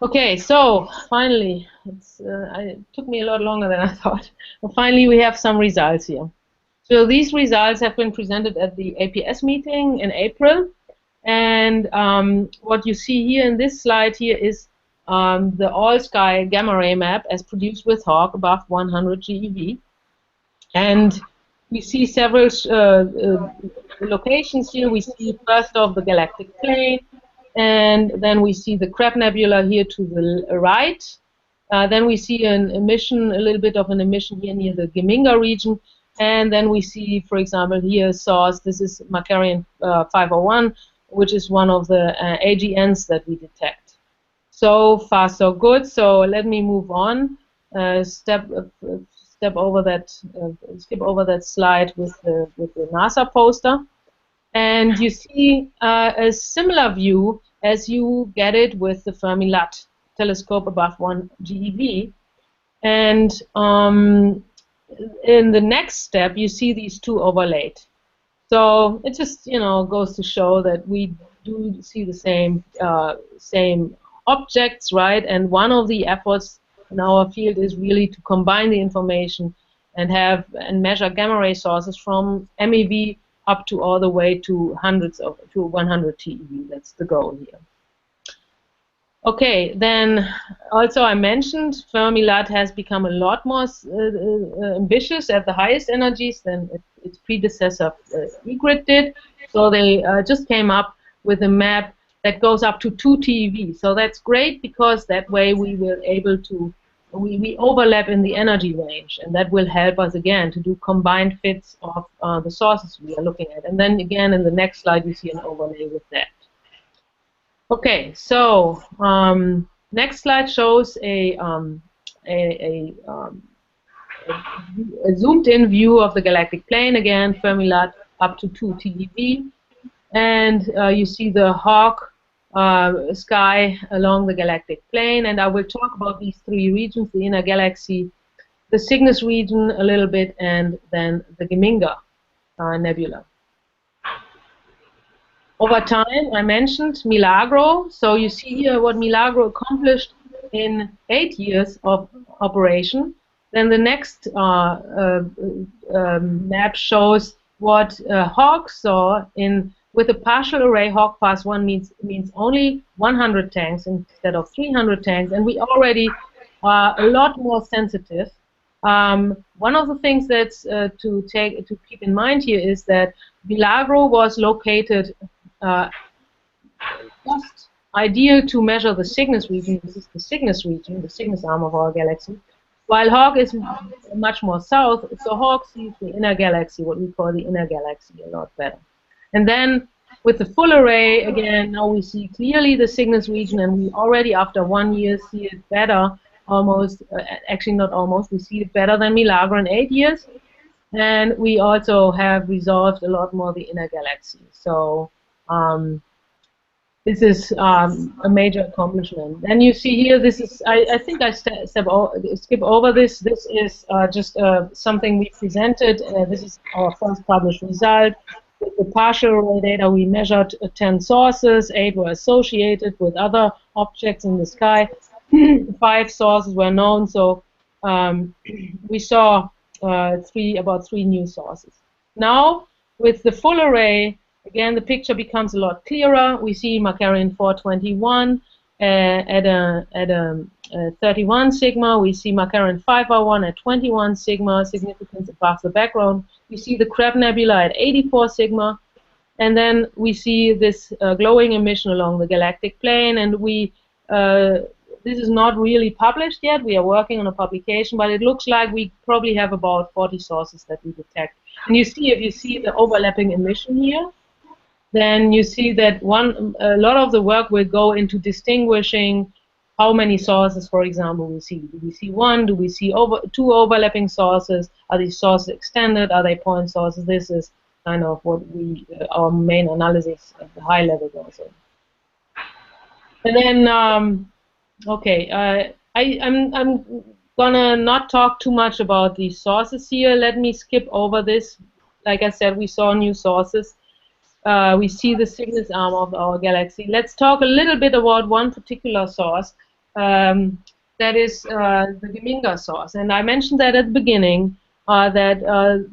Okay, so finally, it took me a lot longer than I thought. But finally, we have some results here. So these results have been presented at the APS meeting in April. And what you see here in this slide here is the all-sky gamma ray map as produced with HAWC above 100 GeV. And we see several locations here. We see first off the galactic plane, and then we see the Crab Nebula here to the right. Then we see an emission, a little bit of an emission here near the Geminga region. And then we see, for example, here a source. This is Macarian 501, which is one of the AGNs that we detect. So far, so good. So let me move on. Skip over that slide with the NASA poster, and you see a similar view as you get it with the Fermi-LAT telescope above 1 GeV. And in the next step, you see these two overlaid. So it just, goes to show that we do see the same objects, right? And one of the efforts in our field is really to combine the information and measure gamma ray sources from MeV up to all the way to 100 TeV. That's the goal here. Okay, then also I mentioned Fermi-LAT has become a lot more ambitious at the highest energies than its predecessor eGrid did. So they just came up with a map that goes up to 2 TeV. So that's great because that way we will able to we overlap in the energy range, and that will help us again to do combined fits of the sources we are looking at. And then again in the next slide we see an overlay with that. Okay, so next slide shows a zoomed-in view of the galactic plane. Again, Fermi-LAT up to 2 TeV, and you see the HAWC sky along the galactic plane. And I will talk about these three regions: the inner galaxy, the Cygnus region a little bit, and then the Geminga nebula. Over time, I mentioned Milagro. So you see here what Milagro accomplished in 8 years of operation. Then the next map shows what HAWC saw with a partial array. HAWC Pass 1 means only 100 tanks instead of 300 tanks, and we already are a lot more sensitive. One of the things that's to keep in mind here is that Milagro was located just ideal to measure the Cygnus region. This is the Cygnus region, the Cygnus arm of our galaxy, while HAWC is much more south, so HAWC sees the inner galaxy, what we call the inner galaxy, a lot better. And then with the full array, again, now we see clearly the Cygnus region, and we already after 1 year see it better, almost, actually not almost, we see it better than Milagro in 8 years. And we also have resolved a lot more the inner galaxy. So this is a major accomplishment. And you see here, this is, I think I skip over this. This is just something we presented. This is our first published result. With the partial array data, we measured 10 sources. 8 were associated with other objects in the sky. 5 sources were known. So we saw about 3 new sources. Now, with the full array, again, the picture becomes a lot clearer. We see Macarian 421 at a 31 sigma. We see Macarian 501 at 21 sigma, significance above the background. We see the Crab Nebula at 84 sigma. And then we see this glowing emission along the galactic plane. And this is not really published yet. We are working on a publication, but it looks like we probably have about 40 sources that we detect. And you see, if you see the overlapping emission here, then you see that a lot of the work will go into distinguishing how many sources, for example, we see. Do we see 1? Do we see 2 overlapping sources? Are these sources extended? Are they point sources? This is kind of what our main analysis at the high level goes in. And then, okay, I'm gonna not talk too much about these sources here. Let me skip over this. Like I said, we saw new sources. We see the Cygnus arm of our galaxy. Let's talk a little bit about one particular source. That is the Geminga source. And I mentioned that at the beginning, that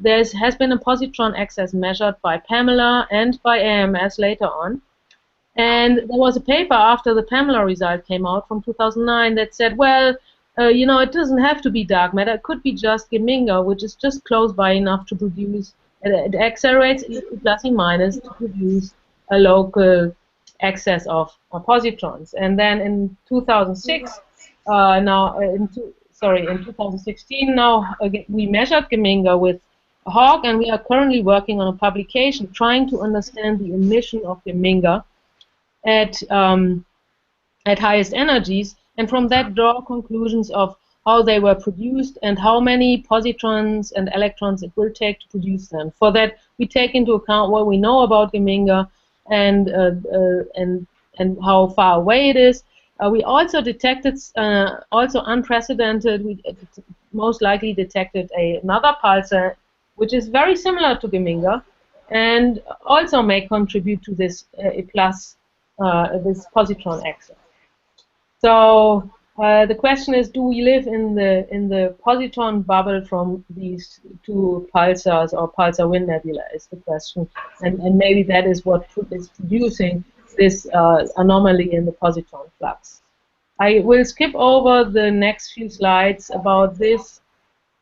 there has been a positron excess measured by Pamela and by AMS later on. And there was a paper after the Pamela result came out from 2009 that said, well, you know, it doesn't have to be dark matter. It could be just Geminga, which is just close by enough to produce, it accelerates plus and minus to produce a local excess of positrons. And then in 2006, in 2016, now again, we measured Geminga with HAWC, and we are currently working on a publication trying to understand the emission of Geminga at highest energies, and from that draw conclusions of how they were produced and how many positrons and electrons it will take to produce them. For that, we take into account what we know about Geminga and how far away it is. We also detected, also unprecedented, we most likely detected another pulsar, which is very similar to Geminga, and also may contribute to this this positron excess. So the question is, do we live in the positron bubble from these two pulsars, or pulsar wind nebula is the question, and maybe that is what is producing this anomaly in the positron flux. I will skip over the next few slides about this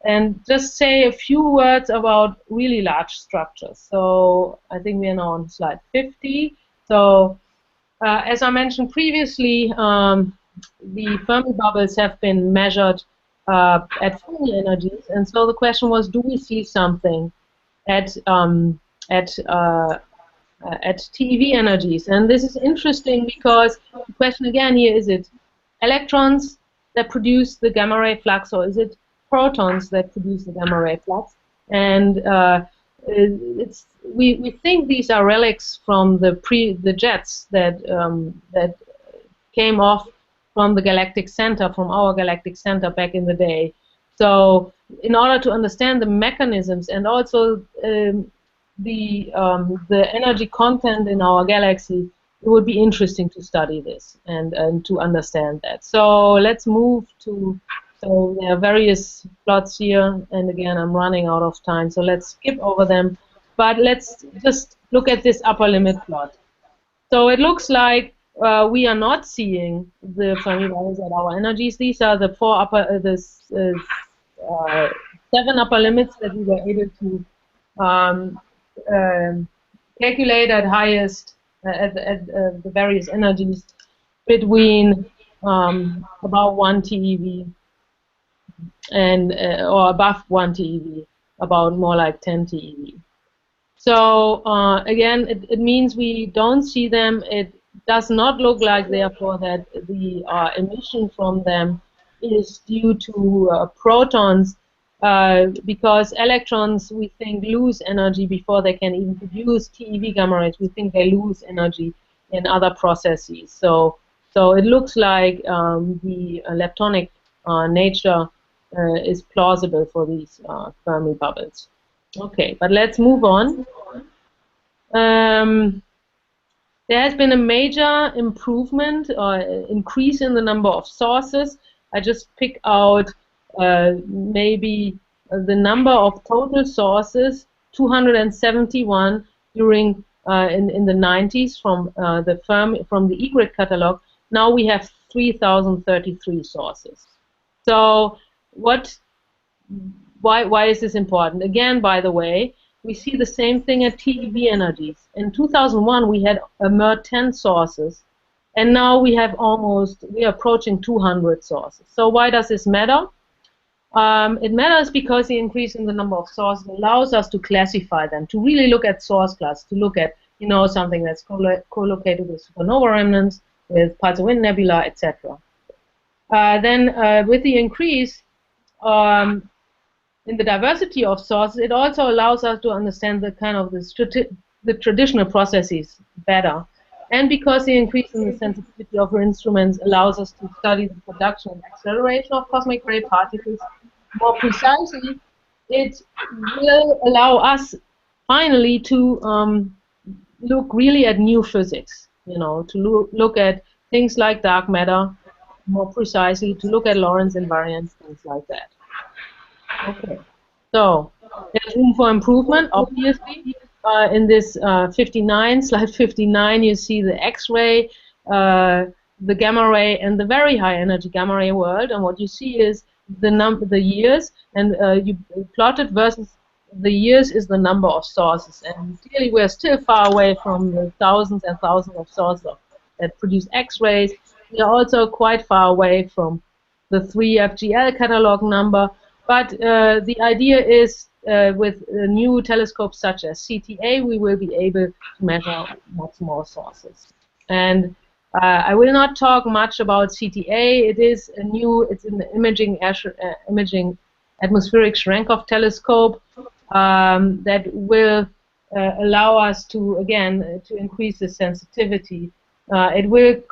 and just say a few words about really large structures. So I think we are now on slide 50. So as I mentioned previously, the Fermi bubbles have been measured at full energies, and so the question was, do we see something at TeV energies? And this is interesting because the question again here, is it electrons that produce the gamma ray flux, or is it protons that produce the gamma ray flux? And we think these are relics from the jets that that came off from the galactic center, from our galactic center back in the day. So in order to understand the mechanisms and also the energy content in our galaxy, it would be interesting to study this and to understand that. So let's move to, so there are various plots here, and again I'm running out of time, so let's skip over them. But let's just look at this upper limit plot. So it looks like we are not seeing the Fermi bubbles at our energies. These are the seven upper limits that we were able to calculate at highest at the various energies between about 1 TeV and or above 1 TeV, about more like 10 TeV. So again, it means we don't see them. It does not look like, therefore, that the emission from them is due to protons, because electrons, we think, lose energy before they can even produce TeV gamma rays. We think they lose energy in other processes. So it looks like the leptonic nature is plausible for these Fermi bubbles. Okay, but let's move on. There has been a major improvement or increase in the number of sources. I just pick out maybe the number of total sources, 271 during in the 90s from the eGrid catalog. Now we have 3,033 sources. So why is this important? Again, by the way, we see the same thing at TeV energies. In 2001, we had a mere 10 sources, and now we are approaching 200 sources. So why does this matter? It matters because the increase in the number of sources allows us to classify them, to really look at source class, to look at, you know, something that's co-located with supernova remnants, with pulsar wind nebula, etc. Then with the increase in the diversity of sources, it also allows us to understand the kind of the traditional processes better. and because the increase in the sensitivity of our instruments allows us to study the production and acceleration of cosmic ray particles more precisely, it will allow us finally to look really at new physics, to look at things like dark matter more precisely, to look at Lorentz invariants, things like that. Okay, so there's room for improvement, obviously. In this slide 59, you see the X-ray, the gamma ray, and the very high energy gamma ray world. And what you see is the years, and you plot it versus the years is the number of sources. And clearly, we're still far away from the thousands and thousands of sources that produce X-rays. We are also quite far away from the 3FGL catalog number. But the idea is with new telescopes such as CTA, we will be able to measure much more sources. And I will not talk much about CTA. It's an imaging atmospheric Cherenkov telescope that will allow us to, again, to increase the sensitivity. It will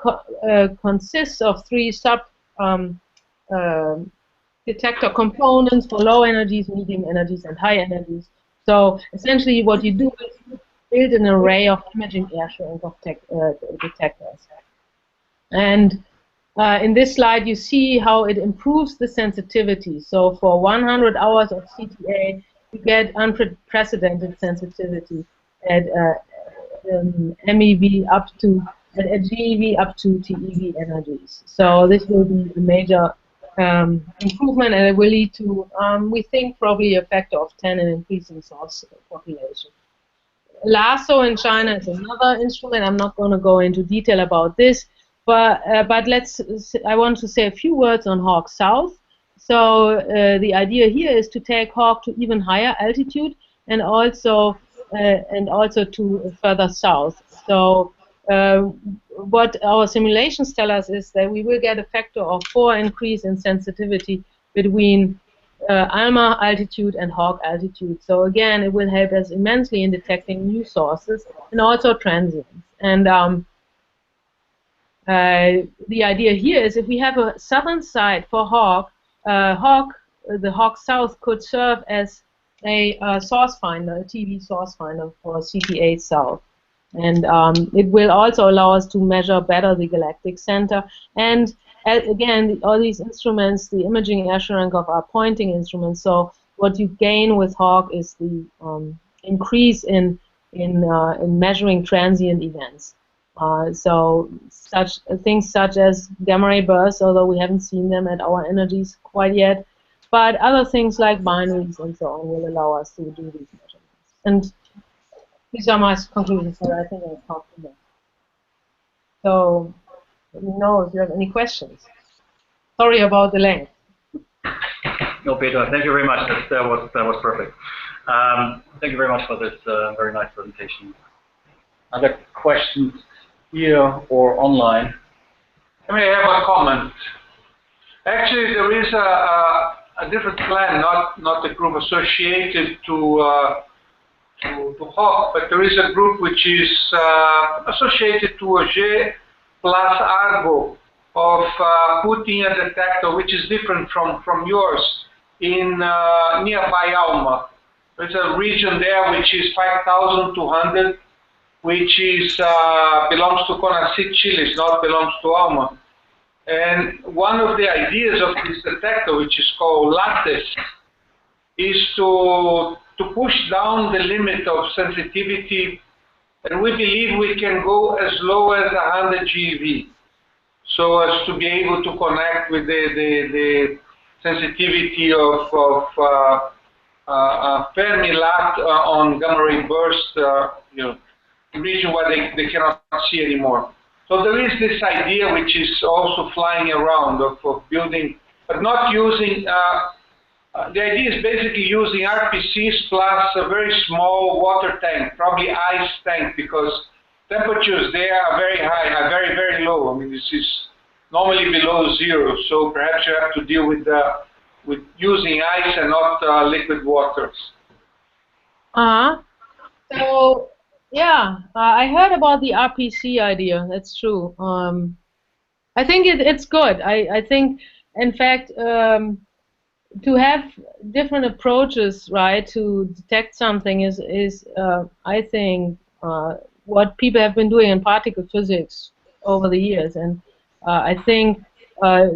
consist of 3 sub detector components for low energies, medium energies, and high energies. So essentially what you do is build an array of imaging Cherenkov detectors. And in this slide you see how it improves the sensitivity. So for 100 hours of CTA, you get unprecedented sensitivity at MEV up to, at GeV up to TeV energies. So this will be a major improvement, and it will lead to, we think, probably a factor of 10 in increasing source population. LASO in China is another instrument. I'm not going to go into detail about this, but I want to say a few words on HAWC South. So the idea here is to take HAWC to even higher altitude, and also to further south. So what our simulations tell us is that we will get a factor of 4 increase in sensitivity between ALMA altitude and HAWC altitude. So again, it will help us immensely in detecting new sources and also transients. And the idea here is if we have a southern side for HAWC, the HAWC South could serve as a source finder, a TV source finder for CTA South. And it will also allow us to measure better the galactic center. And again, all these instruments, the imaging Cherenkov, are pointing instruments. So what you gain with HAWC is the increase in measuring transient events. So things such as gamma ray bursts, although we haven't seen them at our energies quite yet, but other things like binaries and so on will allow us to do these measurements. And these are my conclusions, so I think I've talked enough. So, let me know if you have any questions. Sorry about the length. No, Petra, thank you very much. That was perfect. Thank you very much for this very nice presentation. Other questions here or online? I may have a comment. Actually, there is a different plan, not a group associated to HAWC, but there is a group which is associated to AG plus Argo of putting a detector which is different from yours in nearby ALMA. There's a region there which is 5,200, which is belongs to CONACYT Chile, not belongs to ALMA. And one of the ideas of this detector, which is called lattice, is to push down the limit of sensitivity, and we believe we can go as low as 100 GeV, so as to be able to connect with the sensitivity of Fermi lat on gamma ray burst, region where they cannot see anymore. So there is this idea which is also flying around of building, but not using. The idea is basically using RPCs plus a very small water tank, probably ice tank, because temperatures there are very high, are very, very low. I mean, this is normally below 0, so perhaps you have to deal with using ice and not liquid waters. So Yeah, I heard about the RPC idea. That's true. I think it's good. I think, in fact, to have different approaches, right, to detect something is I think, what people have been doing in particle physics over the years, and I think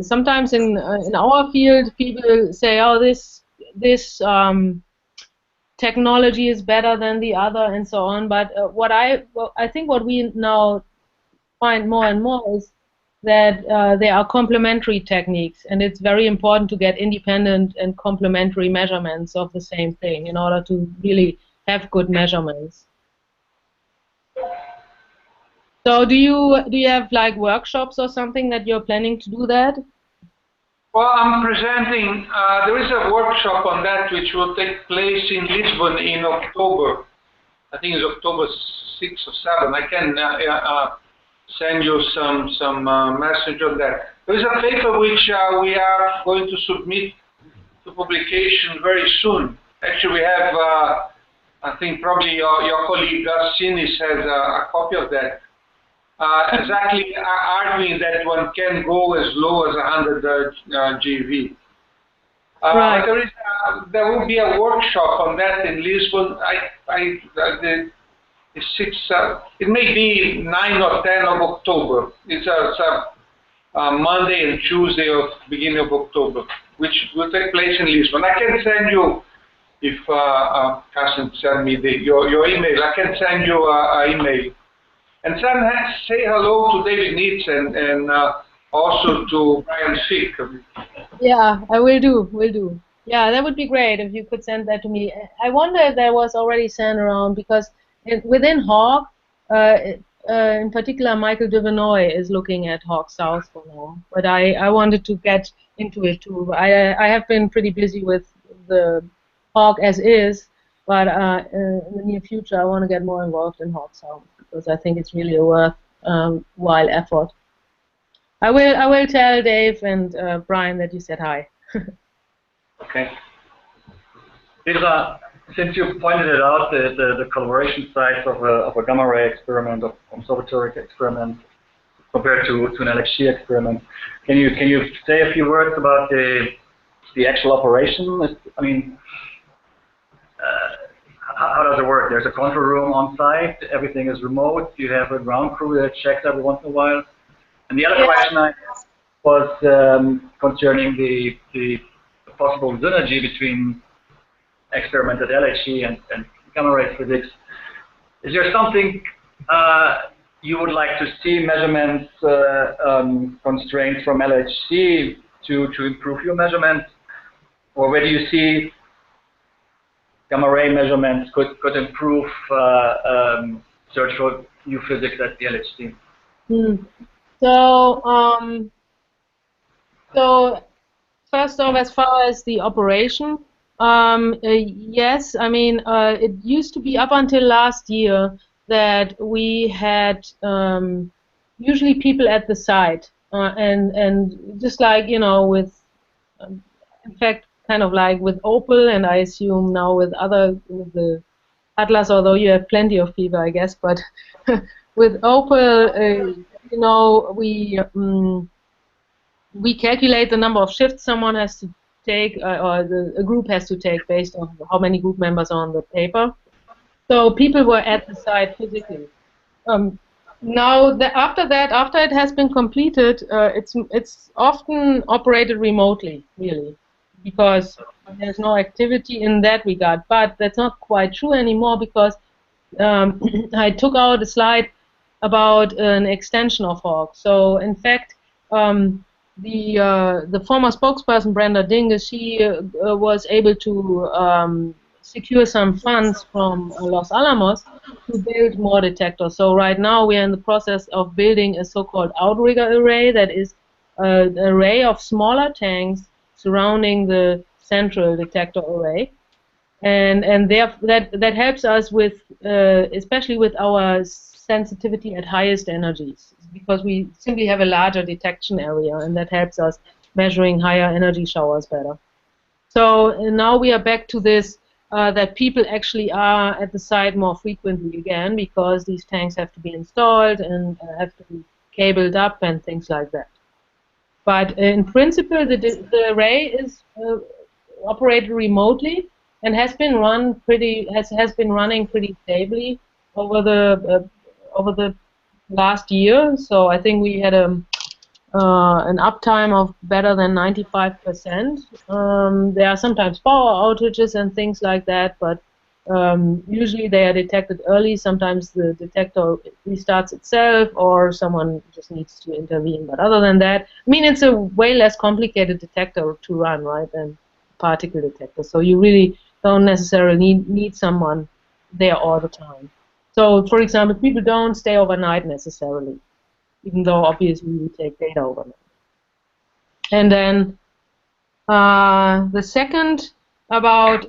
sometimes in our field people say, oh, this technology is better than the other and so on. But I think what we now find more and more is that there are complementary techniques, and it's very important to get independent and complementary measurements of the same thing in order to really have good measurements. So do you have like workshops or something that you're planning to do that? Well, I'm presenting, there is a workshop on that which will take place in Lisbon in October. I think it's October 6 or 7. I can send you some message on that. There is a paper which we are going to submit to publication very soon. Actually, we have, I think probably your colleague Sinis has a copy of that. Exactly arguing that one can go as low as 100 GeV. Right. But there will be a workshop on that in Lisbon. It may be 9 or 10 of October. It's a Monday and Tuesday of beginning of October, which will take place in Lisbon. I can send you, if Carsten send me your email, I can send you an email. And say hello to David Neitz and also to Brian Fick. Yeah, I will do. Yeah, that would be great if you could send that to me. I wonder if that was already sent around, because within HAWC, in particular, Michael Devenoy is looking at HAWC South for now. But I wanted to get into it too. I have been pretty busy with the HAWC as is, but in the near future, I want to get more involved in HAWC South, because I think it's really a worthwhile effort. I will tell Dave and Brian that you said hi. Okay. Petra, since you pointed it out, the coloration size of a gamma ray experiment, of observatory experiment, compared to an LHC experiment, can you say a few words about the actual operation? I mean, how does it work? There's a control room on site. Everything is remote. You have a ground crew that checks every once in a while. And the other question I asked was concerning the possible synergy between experimented LHC and gamma ray physics. Is there something you would like to see measurements constraints from LHC to improve your measurements, or where do you see gamma ray measurements could improve search for new physics at the LHC? So first off, as far as the operation, yes, I mean, it used to be up until last year that we had usually people at the site, and just like, you know, with, in fact, kind of like with Opal, and I assume now with the Atlas, although you have plenty of people, I guess, but with Opal, you know, we calculate the number of shifts someone has to take, or a group has to take, based on how many group members are on the paper. So people were at the site physically. Now, after it has been completed, it's often operated remotely, really, because there's no activity in that regard. But that's not quite true anymore, because I took out a slide about an extension of HAWC. So, in fact, the former spokesperson, Brenda Dinges, she was able to secure some funds from Los Alamos to build more detectors. So right now we are in the process of building a so-called outrigger array, that is an array of smaller tanks surrounding the central detector array. And that helps us with, especially with our sensitivity at highest energies, because we simply have a larger detection area, and that helps us measuring higher energy showers better. So now we are back to this that people actually are at the site more frequently again, because these tanks have to be installed and have to be cabled up and things like that. But in principle, the array is operated remotely and has been running pretty stably over the last year. So I think we had an uptime of better than 95%. There are sometimes power outages and things like that, but usually they are detected early. Sometimes the detector restarts itself, or someone just needs to intervene. But other than that, I mean, it's a way less complicated detector to run, right, than particle detector. So you really don't necessarily need someone there all the time. So, for example, people don't stay overnight necessarily, even though obviously we take data overnight. And then the second about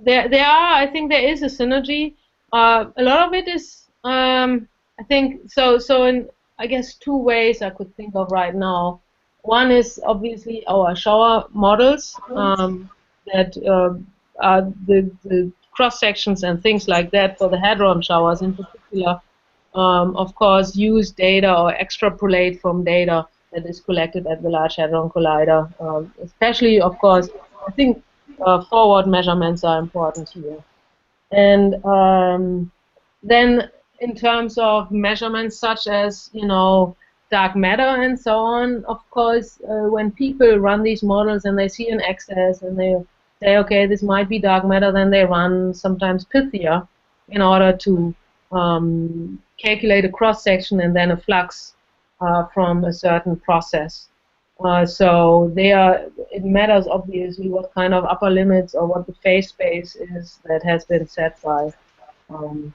I think there is a synergy. A lot of it is, I think, so in, I guess, two ways I could think of right now. One is obviously our shower models that are the cross sections and things like that for the hadron showers in particular. Of course, use data or extrapolate from data that is collected at the Large Hadron Collider. Especially, of course, I think forward measurements are important here. And then in terms of measurements such as, you know, dark matter and so on, of course, when people run these models and they see an excess and they say, okay, this might be dark matter, then they run sometimes pithier in order to calculate a cross-section and then a flux from a certain process. So it matters obviously what kind of upper limits or what the phase space is that has been set by the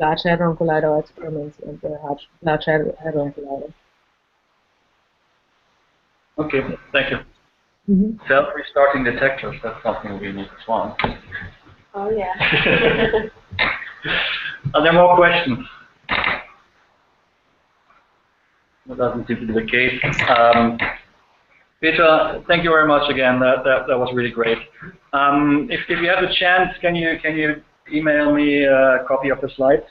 Large Hadron Collider experiments and the Large Hadron Collider. Okay, thank you. Mm-hmm. Self-restarting detectors, that's something we need as well. Oh, yeah. Are there more questions? That doesn't seem to be the case. Petra, thank you very much again. That was really great. If you have a chance, can you email me a copy of the slides?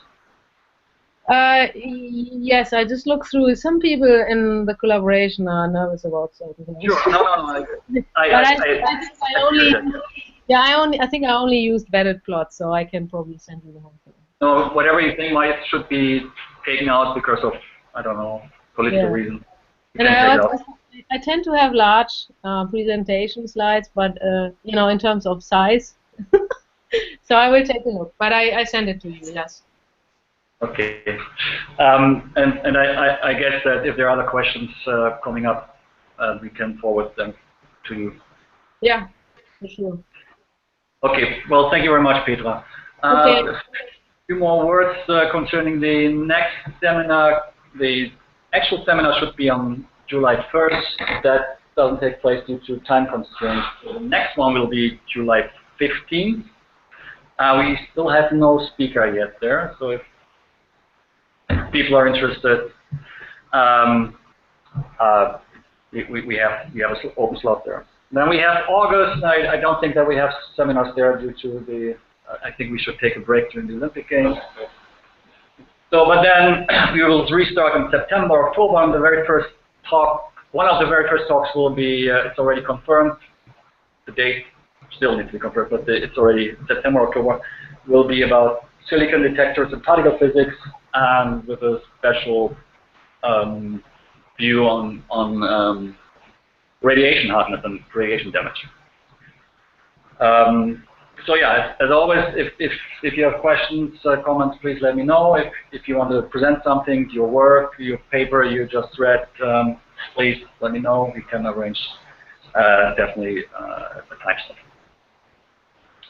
Yes, I just looked through. Some people in the collaboration are nervous about certain things. Sure. No. I think I only used vetted plots, so I can probably send you the whole thing. No, whatever you think might should be taken out because of, I don't know, political reasons. And I tend to have large presentation slides, but you know, in terms of size. So I will take a look, but I send it to you. Yes. Okay. And I guess that if there are other questions coming up, we can forward them to you. Yeah, for sure. Okay. Well, thank you very much, Petra. Okay. A few more words concerning the next seminar. The actual seminar should be on July 1st. That doesn't take place due to time constraints. So the next one will be July 15th. We still have no speaker yet there, so if people are interested, we have an open slot there. Then we have August. I don't think that we have seminars there due to the. I think we should take a break during the Olympic Games. So, but then we will restart in September, October. And the very first talk, one of the very first talks will be. It's already confirmed. The date still needs to be confirmed, but it's already September, October. Will be about silicon detectors and particle physics, and with a special view on radiation hardness and radiation damage. So yeah, as always, if you have questions, comments, please let me know. If you want to present something, your work, your paper you just read, please let me know. We can arrange definitely a time slot.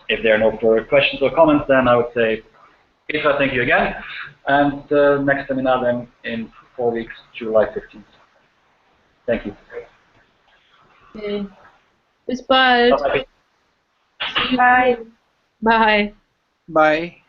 If there are no further questions or comments, then I would say, Petra, thank you again. And next seminar then in 4 weeks, July 15th. Thank you. Okay. Bis bald. Bye. Bye. Bye. Bye.